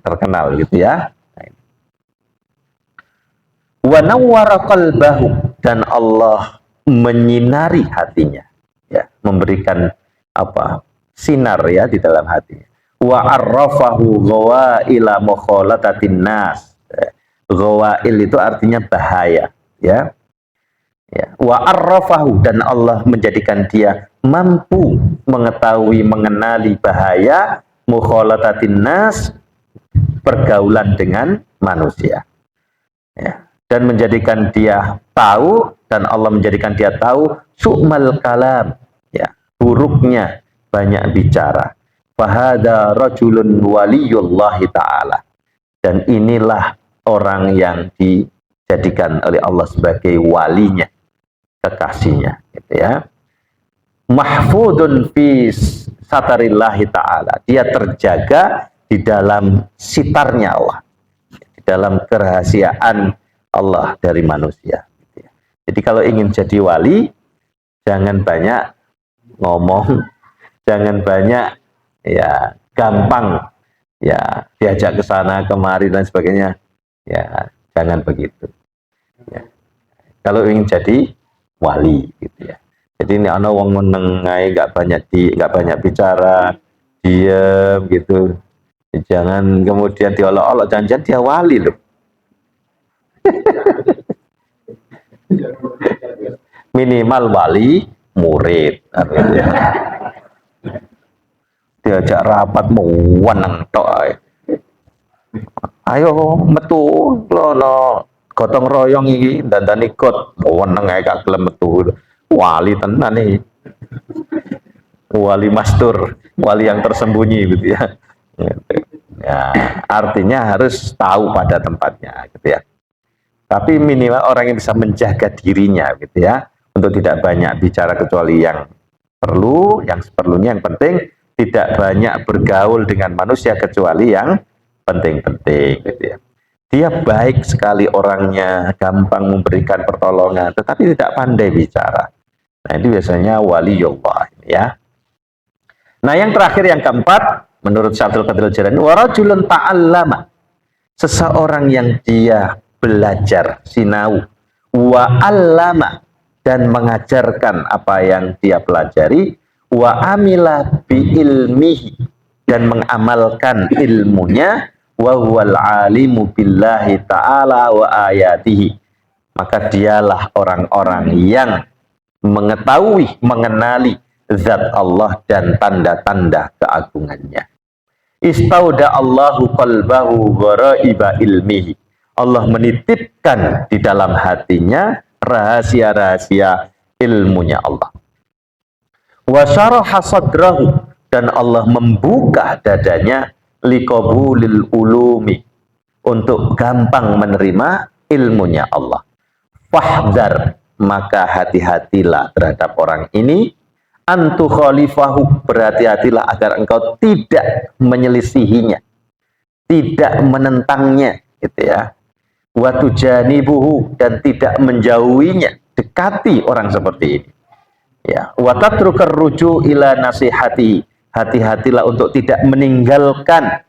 terkenal, gitu ya. Wa nawwara qalbahu, dan Allah menyinari hatinya, ya, memberikan sinar ya di dalam hatinya. Wa arrafahu ghawaila mukhalatatin nas. Ghawail itu artinya bahaya, ya. Ya, wa arrafahu, dan Allah menjadikan dia mampu mengetahui, mengenali bahaya mukhalatatin nas, pergaulan dengan manusia. Ya, dan menjadikan dia tahu, dan Allah menjadikan dia tahu su'mal kalam, ya, buruknya banyak bicara. Fahada rajulun waliyullahi ta'ala, dan inilah orang yang dijadikan oleh Allah sebagai walinya, kekasihnya, gitu ya. Mahfudun fi satarillahi ta'ala, dia terjaga di dalam sitarnya Allah, di dalam kerahasiaan Allah dari manusia, gitu ya. Jadi kalau ingin jadi wali, jangan banyak ngomong, jangan banyak ya gampang ya diajak ke sana kemari dan sebagainya, ya jangan begitu ya. Kalau ingin jadi wali gitu ya, jadi ini ana wong menengai, nggak banyak bicara, diam gitu, jangan kemudian diolok-olok, jangan dia wali loh. Minimal wali murid artinya. Diajak rapat menang tok ae. Ayo metu lono gotong royong iki dandani kot menang ae gak gelem metu. Wali tenan nih. Wali mastur, wali yang tersembunyi gitu ya. Ya, artinya harus tahu pada tempatnya gitu ya. Tapi minimal orang yang bisa menjaga dirinya gitu ya, untuk tidak banyak bicara kecuali yang perlu, yang seperlunya, yang penting. Tidak banyak bergaul dengan manusia kecuali yang penting-penting gitu ya. Dia baik sekali orangnya, gampang memberikan pertolongan, tetapi tidak pandai bicara. Nah, itu biasanya waliyullah ya. Nah, yang terakhir yang keempat, menurut Syaikhul Qadir Al-Jilani, warajulun ta'allama, seseorang yang dia belajar, sinau, wa allama, dan mengajarkan apa yang dia pelajari, wa amila bi ilmihi, dan mengamalkan ilmunya, wa huwal alimu billahi ta'ala wa ayatihi, maka dialah orang-orang yang mengetahui, mengenali zat Allah dan tanda-tanda keagungannya. Istauda Allahu qalbahu ghoraiba ilmihi, Allah menitipkan di dalam hatinya rahasia-rahasia ilmunya Allah. Wa syaraha sadrahu, dan Allah membuka dadanya liqabulil ulumi, untuk gampang menerima ilmunya Allah. Fahdar, maka hati-hatilah terhadap orang ini. Antu khalifahu, berhati-hatilah agar engkau tidak menyelisihinya, tidak menentangnya, gitu ya. Wa tujanibuhu, dan tidak menjauhinya. Dekati orang seperti ini. Ya, wa tatrukar ruju ila nasihati, hati-hatilah untuk tidak meninggalkan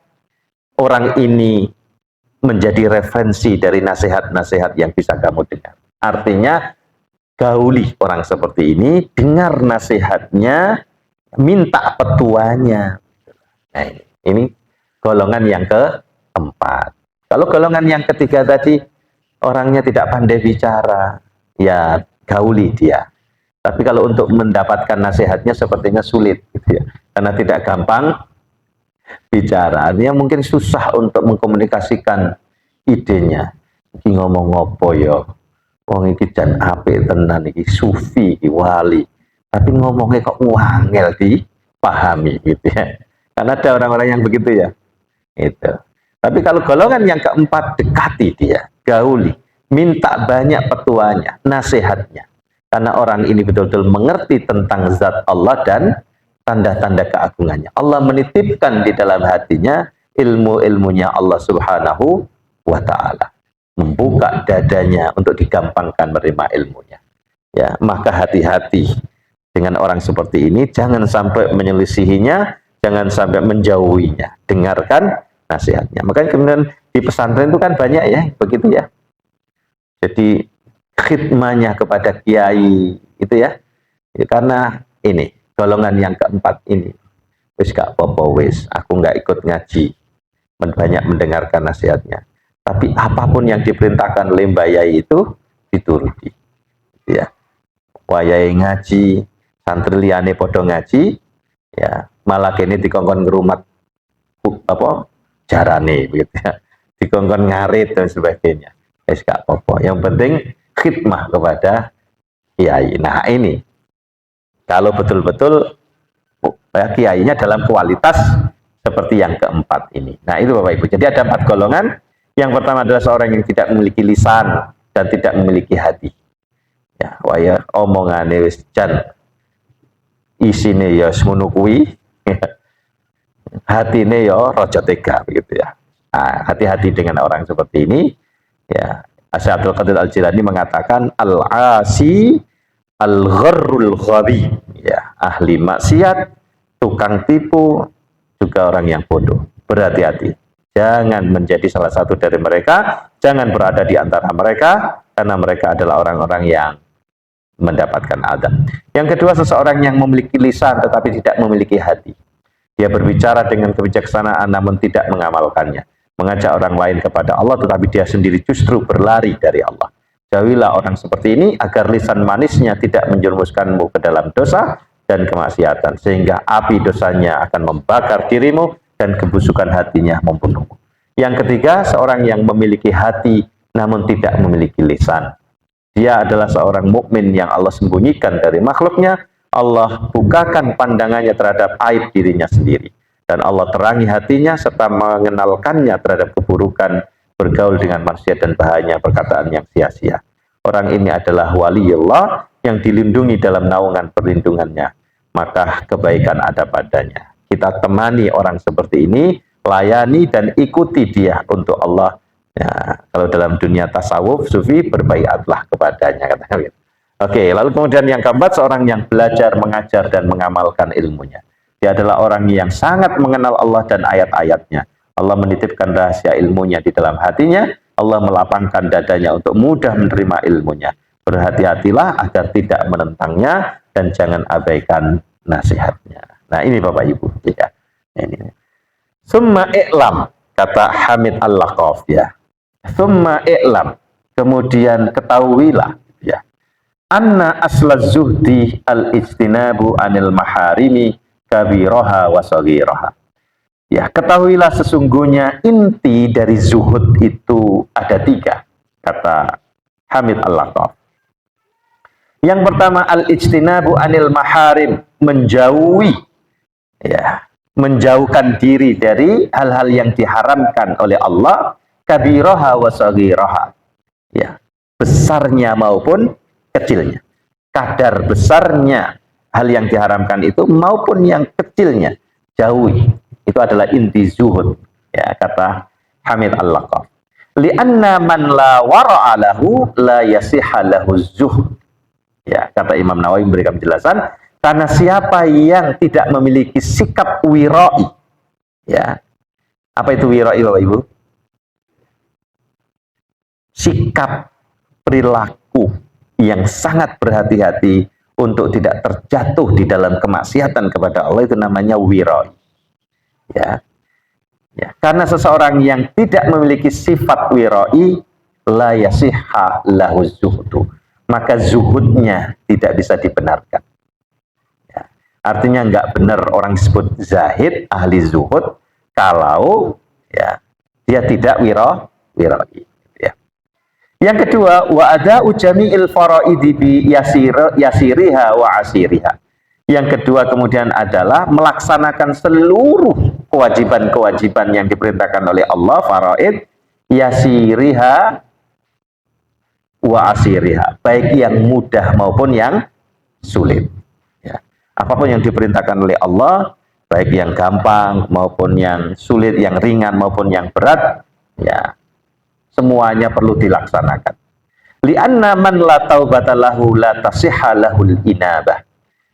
orang ini menjadi referensi dari nasihat-nasihat yang bisa kamu dengar. Artinya, gauli orang seperti ini, dengar nasihatnya, minta petuanya. Nah, ini golongan yang keempat. Kalau golongan yang ketiga tadi, orangnya tidak pandai bicara, ya gauli dia. Tapi kalau untuk mendapatkan nasihatnya sepertinya sulit, gitu ya. Karena tidak gampang bicara. Dia mungkin susah untuk mengkomunikasikan idenya. Ini ngomong apa ya? Wong iki jan apik tenan iki, sufi iki, wali. Tapi ngomongnya kok wangel dipahami, gitu ya. Karena ada orang-orang yang begitu ya. Itu. Tapi kalau golongan yang keempat, dekati dia, gauli, minta banyak petuanya, nasihatnya. Karena orang ini betul-betul mengerti tentang zat Allah dan tanda-tanda keagungannya. Allah menitipkan di dalam hatinya ilmu-ilmunya Allah Subhanahu wa ta'ala. Membuka dadanya untuk digampangkan menerima ilmunya. Ya, maka hati-hati dengan orang seperti ini, jangan sampai menyelisihinya, jangan sampai menjauhinya. Dengarkan nasihatnya. Makanya kemudian di pesantren itu kan banyak ya, begitu ya. Jadi khidmahnya kepada kiai itu ya. Ya, karena ini golongan yang keempat ini, wis gak apa-apa wis, aku nggak ikut ngaji, banyak mendengarkan nasihatnya. Tapi apapun yang diperintahkan oleh Mbak Yai itu dituruti. Ya. Wayai ngaji, santri liyane podo ngaji, ya, malah kene dikongkon ngerumat apa jarane begitu ya. Dikongkon ngarit dan sebagainya. Wis gak apa-apa. Yang penting khidmah kepada kiai. Nah, ini kalau betul-betul ya, kiainya dalam kualitas seperti yang keempat ini. Nah, itu Bapak Ibu. Jadi ada 4 golongan. Yang pertama adalah seorang yang tidak memiliki lisan dan tidak memiliki hati. Ya, waya omongane wis jan isine ya semono kuwi. Hatine ya raja tega begitu ya. Nah, hati-hati dengan orang seperti ini. Ya, Syaikhul Qadir Al-Jilani mengatakan al-asi al-gharrul ghabi, ya, ahli maksiat, tukang tipu, juga orang yang bodoh. Berhati-hati. Jangan menjadi salah satu dari mereka, jangan berada di antara mereka, karena mereka adalah orang-orang yang mendapatkan adab. Yang kedua, seseorang yang memiliki lisan tetapi tidak memiliki hati. Dia berbicara dengan kebijaksanaan namun tidak mengamalkannya. Mengajak orang lain kepada Allah tetapi dia sendiri justru berlari dari Allah. Jauhilah orang seperti ini agar lisan manisnya tidak menjerumuskanmu ke dalam dosa dan kemaksiatan, sehingga api dosanya akan membakar dirimu dan kebusukan hatinya membunuhmu. Yang ketiga, seorang yang memiliki hati namun tidak memiliki lisan. Dia adalah seorang mukmin yang Allah sembunyikan dari makhluknya. Allah bukakan pandangannya terhadap aib dirinya sendiri. Dan Allah terangi hatinya serta mengenalkannya terhadap keburukan, bergaul dengan manusia dan bahayanya perkataan yang sia-sia. Orang ini adalah waliullah yang dilindungi dalam naungan perlindungannya. Maka kebaikan ada padanya. Kita temani orang seperti ini, layani dan ikuti dia untuk Allah Ya, kalau dalam dunia tasawuf sufi berbaiatlah kepadanya katakan gitu. Oke, lalu kemudian yang keempat, seorang yang belajar, mengajar dan mengamalkan ilmunya. Dia adalah orang yang sangat mengenal Allah dan ayat-ayatnya. Allah menitipkan rahasia ilmunya di dalam hatinya. Allah melapangkan dadanya untuk mudah menerima ilmunya. Berhati-hatilah agar tidak menentangnya dan jangan abaikan nasihatnya. Nah, ini Bapak Ibu ya. Ini. Summa i'lam, kata Hamid Al-Laqaf ya. Summa i'lam, kemudian ketahuilah ya. Anna asla zuhdi al-ijtinabu anil maharimi kabiraha wa saghiraha. Ya, ketahuilah sesungguhnya inti dari zuhud itu ada 3, kata Hamid Al-Laqaf. Yang pertama, al-ijtinabu anil maharim, menjauhi ya, menjauhkan diri dari hal-hal yang diharamkan oleh Allah, kabiraha wa saghiraha. Ya, besarnya maupun kecilnya. Kadar besarnya hal yang diharamkan itu maupun yang kecilnya, jauhi. Itu adalah inti zuhud, ya, kata Hamid Al-Laqaf. Lianna man la wara'a lahu la yasihha lahu zuhud. Ya, kata Imam Nawawi memberikan penjelasan, karena siapa yang tidak memiliki sikap wira'i, ya. Apa itu wira'i Bapak Ibu? Sikap perilaku yang sangat berhati-hati untuk tidak terjatuh di dalam kemaksiatan kepada Allah, itu namanya wira'i. Ya. Ya, karena seseorang yang tidak memiliki sifat wira'i la yasihha lahu zuhdu, maka zuhudnya tidak bisa dibenarkan. Ya. Artinya nggak benar orang disebut zahid, ahli zuhud, kalau ya dia tidak wira'i. Ya. Yang kedua, wa ada'u jami'il faraidi bi yasiriha wa asiriha. Yang kedua kemudian adalah melaksanakan seluruh kewajiban-kewajiban yang diperintahkan oleh Allah, faraid, yasiriha wa asiriha, baik yang mudah maupun yang sulit. Ya. Apapun yang diperintahkan oleh Allah, baik yang gampang maupun yang sulit, yang ringan maupun yang berat, ya, semuanya perlu dilaksanakan. Lianna man la taubata lahu la tasihha lahul inabah.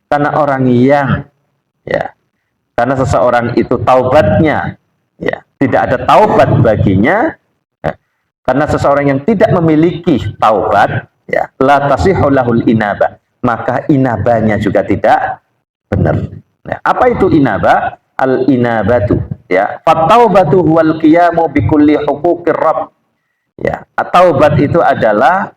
Karena orang yang, ya, karena seseorang itu taubatnya, ya, tidak ada taubat baginya. Karena seseorang yang tidak memiliki taubat, ya, la tasihhu lahul inabah, maka inabahnya juga tidak benar. Nah, apa itu inabah? Al inabatu, ya, fattaubatu huwal qiyamu bi kulli huquqir rabb. Ya, taubat itu adalah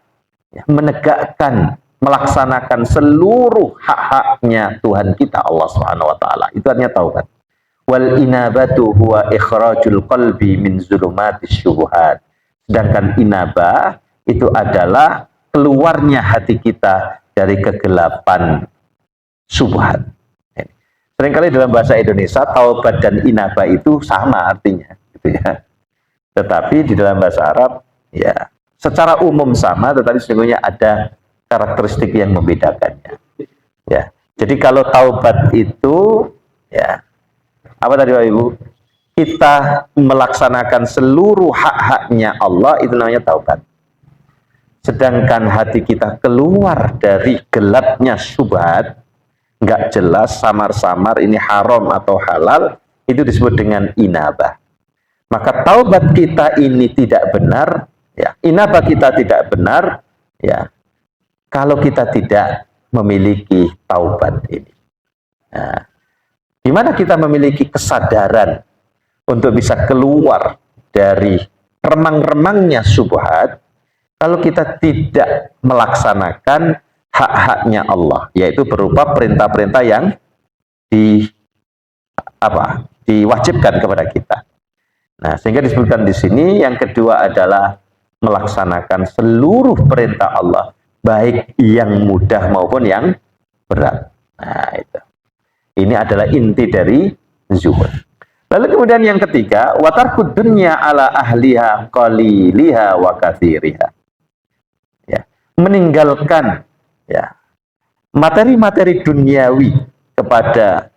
ya, menegakkan, melaksanakan seluruh hak-haknya Tuhan kita Allah Subhanahu wa taala. Itu artinya taubat. Wal inabatu huwa ikhrajul qalbi min zulumatis syubhat. Sedangkan inabah itu adalah keluarnya hati kita dari kegelapan subhat. Seringkali dalam bahasa Indonesia taubat dan inabah itu sama artinya, gitu ya. Tetapi di dalam bahasa Arab, ya, secara umum sama, tetapi sesungguhnya ada karakteristik yang membedakannya. Ya, jadi kalau taubat itu, ya, apa tadi Bapak Ibu? Kita melaksanakan seluruh hak-haknya Allah, itu namanya taubat. Sedangkan hati kita keluar dari gelapnya syubhat, nggak jelas, samar-samar ini haram atau halal, itu disebut dengan inabah. Maka taubat kita ini tidak benar, ya, inabah kita tidak benar, ya, kalau kita tidak memiliki taubat ini. Nah, di mana kita memiliki kesadaran untuk bisa keluar dari remang-remangnya syubhat, kalau kita tidak melaksanakan hak-haknya Allah, yaitu berupa perintah-perintah yang diwajibkan kepada kita. Nah, sehingga disebutkan di sini yang kedua adalah melaksanakan seluruh perintah Allah, baik yang mudah maupun yang berat. Nah, itu. Ini adalah inti dari zuhud. Lalu kemudian yang ketiga, watarkud dunya ala ahliha qaliliha wa katsiriha. Ya, meninggalkan, ya, materi-materi duniawi kepada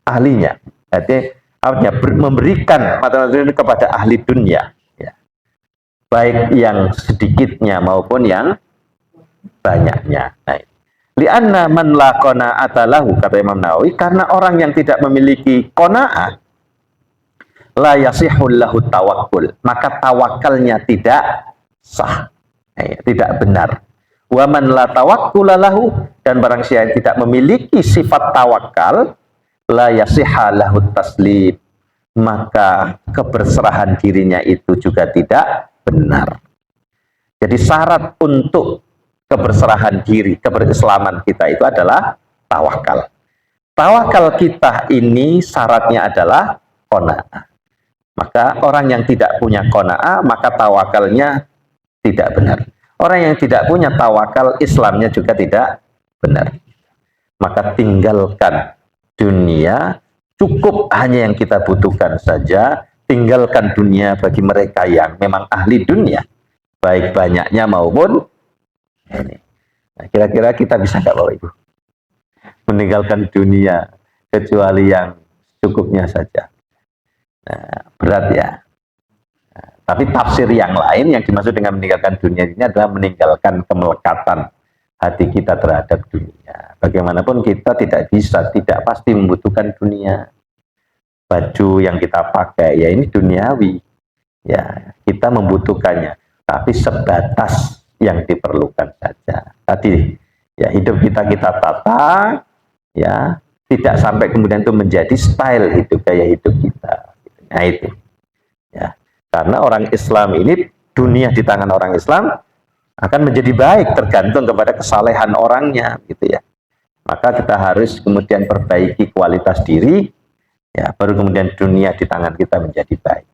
ahlinya. Artinya memberikan materi kepada ahli dunia, ya. baik yang sedikitnya maupun yang banyaknya. Nah, li'anna man la qana'ata lahu, kata Imam Nawawi, karena orang yang tidak memiliki qanaah, la yasihul lahu tawakkul, maka tawakalnya tidak sah, tidak benar. Wa man la tawakkula lahu, dan barang siapa yang tidak memiliki sifat tawakal, la yasihha lahu taslim, maka keberserahan dirinya itu juga tidak benar. Jadi syarat untuk keberserahan diri, keberislaman kita itu adalah tawakal. Tawakal kita ini syaratnya adalah qanaah. Maka orang yang tidak punya qanaah, maka tawakalnya tidak benar. Orang yang tidak punya tawakal, Islamnya juga tidak benar. Maka tinggalkan dunia, cukup hanya yang kita butuhkan saja. Tinggalkan dunia bagi mereka yang memang ahli dunia, baik banyaknya maupun ini. Nah, kira-kira kita bisa nggak Bapak Ibu meninggalkan dunia kecuali yang cukupnya saja? Nah, berat ya. Nah, tapi tafsir yang lain yang dimaksud dengan meninggalkan dunia ini adalah meninggalkan kemelekatan hati kita terhadap dunia. Bagaimanapun kita tidak bisa, tidak pasti membutuhkan dunia. Baju yang kita pakai ya ini duniawi, ya kita membutuhkannya, tapi sebatas yang diperlukan saja. Tadi ya hidup kita tata, ya tidak sampai kemudian itu menjadi style hidup, gaya hidup kita. Nah itu ya, karena orang Islam ini, dunia di tangan orang Islam akan menjadi baik tergantung kepada kesalehan orangnya gitu ya. Maka kita harus kemudian perbaiki kualitas diri, ya baru kemudian dunia di tangan kita menjadi baik.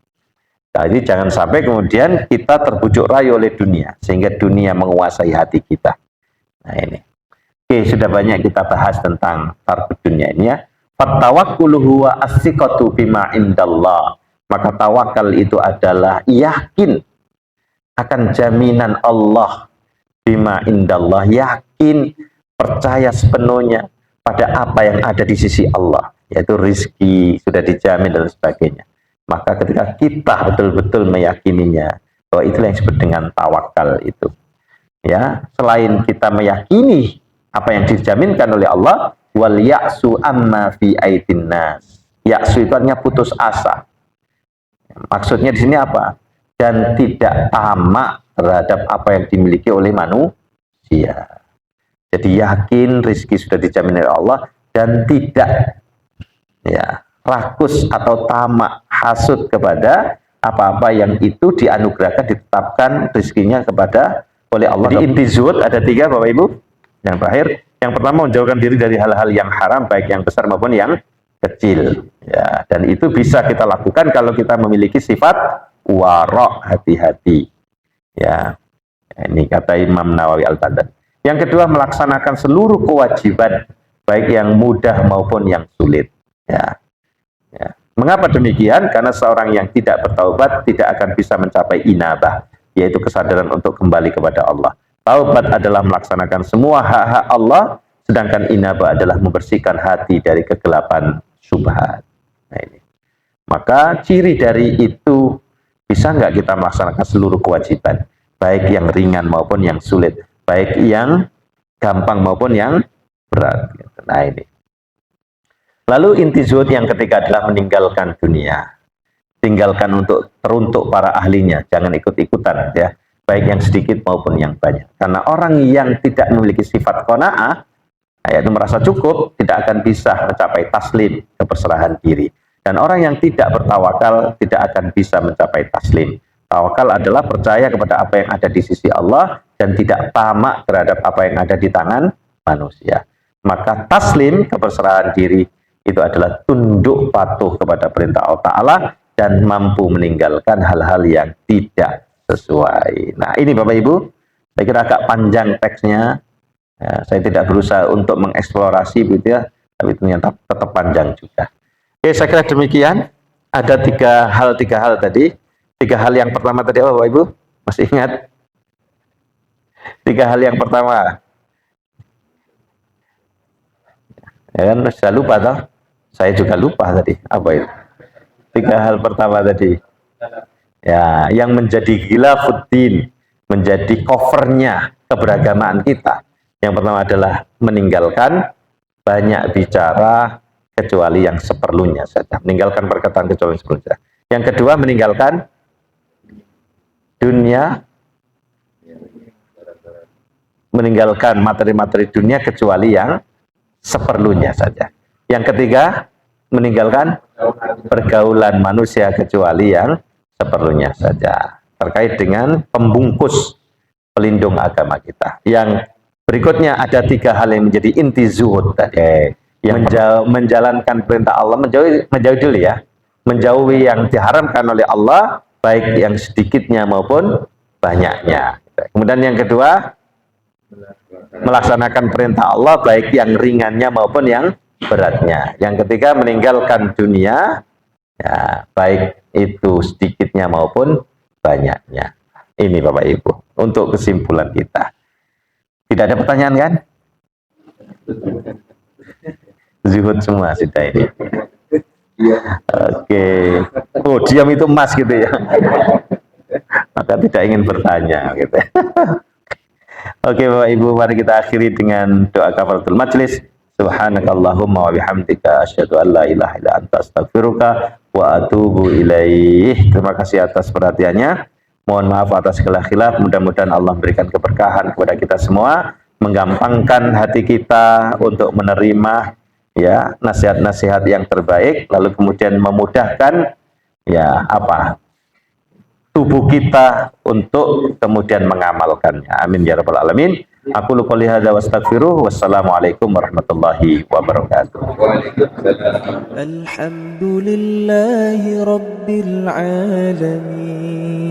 Jadi jangan sampai kemudian kita terbujuk rayu oleh dunia sehingga dunia menguasai hati kita. Nah ini. Oke, sudah banyak kita bahas tentang tarku dunia ini ya. Fattawakkulu huwa as-siqatu bima indallah. Maka tawakal itu adalah yakin akan jaminan Allah, bima indallah, yakin, percaya sepenuhnya pada apa yang ada di sisi Allah, yaitu rizki sudah dijamin dan sebagainya. Maka ketika kita betul-betul meyakininya, bahwa itulah yang disebut dengan tawakal itu. Ya, selain kita meyakini apa yang dijaminkan oleh Allah, wal ya'su amma fi aidin nas. Ya'su itu artinya putus asa. Maksudnya di sini apa? Dan tidak tamak terhadap apa yang dimiliki oleh manusia. Jadi yakin rezeki sudah dijamin oleh Allah dan tidak ya rakus atau tamak hasud kepada apa-apa yang itu dianugerahkan, ditetapkan rezekinya kepada oleh Allah. Jadi inti zuhud ada 3 Bapak Ibu. Yang terakhir, yang pertama menjauhkan diri dari hal-hal yang haram, baik yang besar maupun yang kecil. Ya, dan itu bisa kita lakukan kalau kita memiliki sifat warok, hati-hati. Ya, ini kata Imam Nawawi Al-Badr. Yang kedua, melaksanakan seluruh kewajiban, baik yang mudah maupun yang sulit. Ya. Ya. Mengapa demikian? Karena seorang yang tidak bertaubat tidak akan bisa mencapai inabah, yaitu kesadaran untuk kembali kepada Allah. Taubat adalah melaksanakan semua hak-hak Allah, sedangkan inabah adalah membersihkan hati dari kegelapan syubhat. Nah ini. Maka ciri dari itu, bisa nggak kita melaksanakan seluruh kewajiban, baik yang ringan maupun yang sulit, baik yang gampang maupun yang berat. Nah ini. Lalu inti zuhud yang ketiga adalah meninggalkan dunia. Tinggalkan teruntuk para ahlinya, jangan ikut-ikutan ya, baik yang sedikit maupun yang banyak. Karena orang yang tidak memiliki sifat qanaah, yaitu merasa cukup, tidak akan bisa mencapai taslim, keberserahan diri. Dan orang yang tidak bertawakal tidak akan bisa mencapai taslim. Tawakal adalah percaya kepada apa yang ada di sisi Allah dan tidak tamak terhadap apa yang ada di tangan manusia. Maka taslim, keberserahan diri, itu adalah tunduk patuh kepada perintah Allah Ta'ala dan mampu meninggalkan hal-hal yang tidak sesuai. Nah ini Bapak Ibu, saya kira agak panjang teksnya. Ya, saya tidak berusaha untuk mengeksplorasi gitu ya, tapi ternyata tetap panjang juga. Oke, saya kira demikian. Ada tiga hal tadi. 3 hal yang pertama tadi apa Bapak Ibu? Masih ingat? 3 hal yang pertama. Ya kan, sudah lupa toh? Saya juga lupa tadi. Apa itu? 3 hal pertama tadi. Ya, yang menjadi ghilafuddin, menjadi covernya keberagamaan kita. Yang pertama adalah meninggalkan banyak bicara kecuali yang seperlunya saja. Meninggalkan perkataan kecuali yang seperlunya. Yang kedua, meninggalkan dunia, meninggalkan materi-materi dunia kecuali yang seperlunya saja. Yang ketiga, meninggalkan pergaulan manusia kecuali yang seperlunya saja. Terkait dengan pembungkus pelindung agama kita. Yang berikutnya ada 3 hal yang menjadi inti zuhud tadi. Yang menjalankan perintah Allah, menjauhi dulu ya. Menjauhi yang diharamkan oleh Allah, baik yang sedikitnya maupun banyaknya. Kemudian yang kedua, melaksanakan perintah Allah baik yang ringannya maupun yang beratnya. Yang ketiga, meninggalkan dunia, ya, baik itu sedikitnya maupun banyaknya. Ini Bapak Ibu, untuk kesimpulan kita. Tidak ada pertanyaan kan? Zuhud semua sudah ini. Oke. Oh, diam itu emas gitu ya. Maka tidak ingin bertanya gitu. Oke Bapak Ibu, mari kita akhiri dengan doa kafaratul majlis. Subhanakallahumma wa bihamdika asyhadu an la ilaha illa anta astaghfiruka wa atubu ilaih. Terima kasih atas perhatiannya. Mohon maaf atas segala khilaf. Mudah-mudahan Allah memberikan keberkahan kepada kita semua, menggampangkan hati kita untuk menerima ya nasihat-nasihat yang terbaik, lalu kemudian memudahkan ya tubuh kita untuk kemudian mengamalkannya. Amin ya rabbal alamin. Aku qouli hadza wa astaghfiruh. Wassalamualaikum warahmatullahi wabarakatuh. Alhamdulillahi rabbil alamin.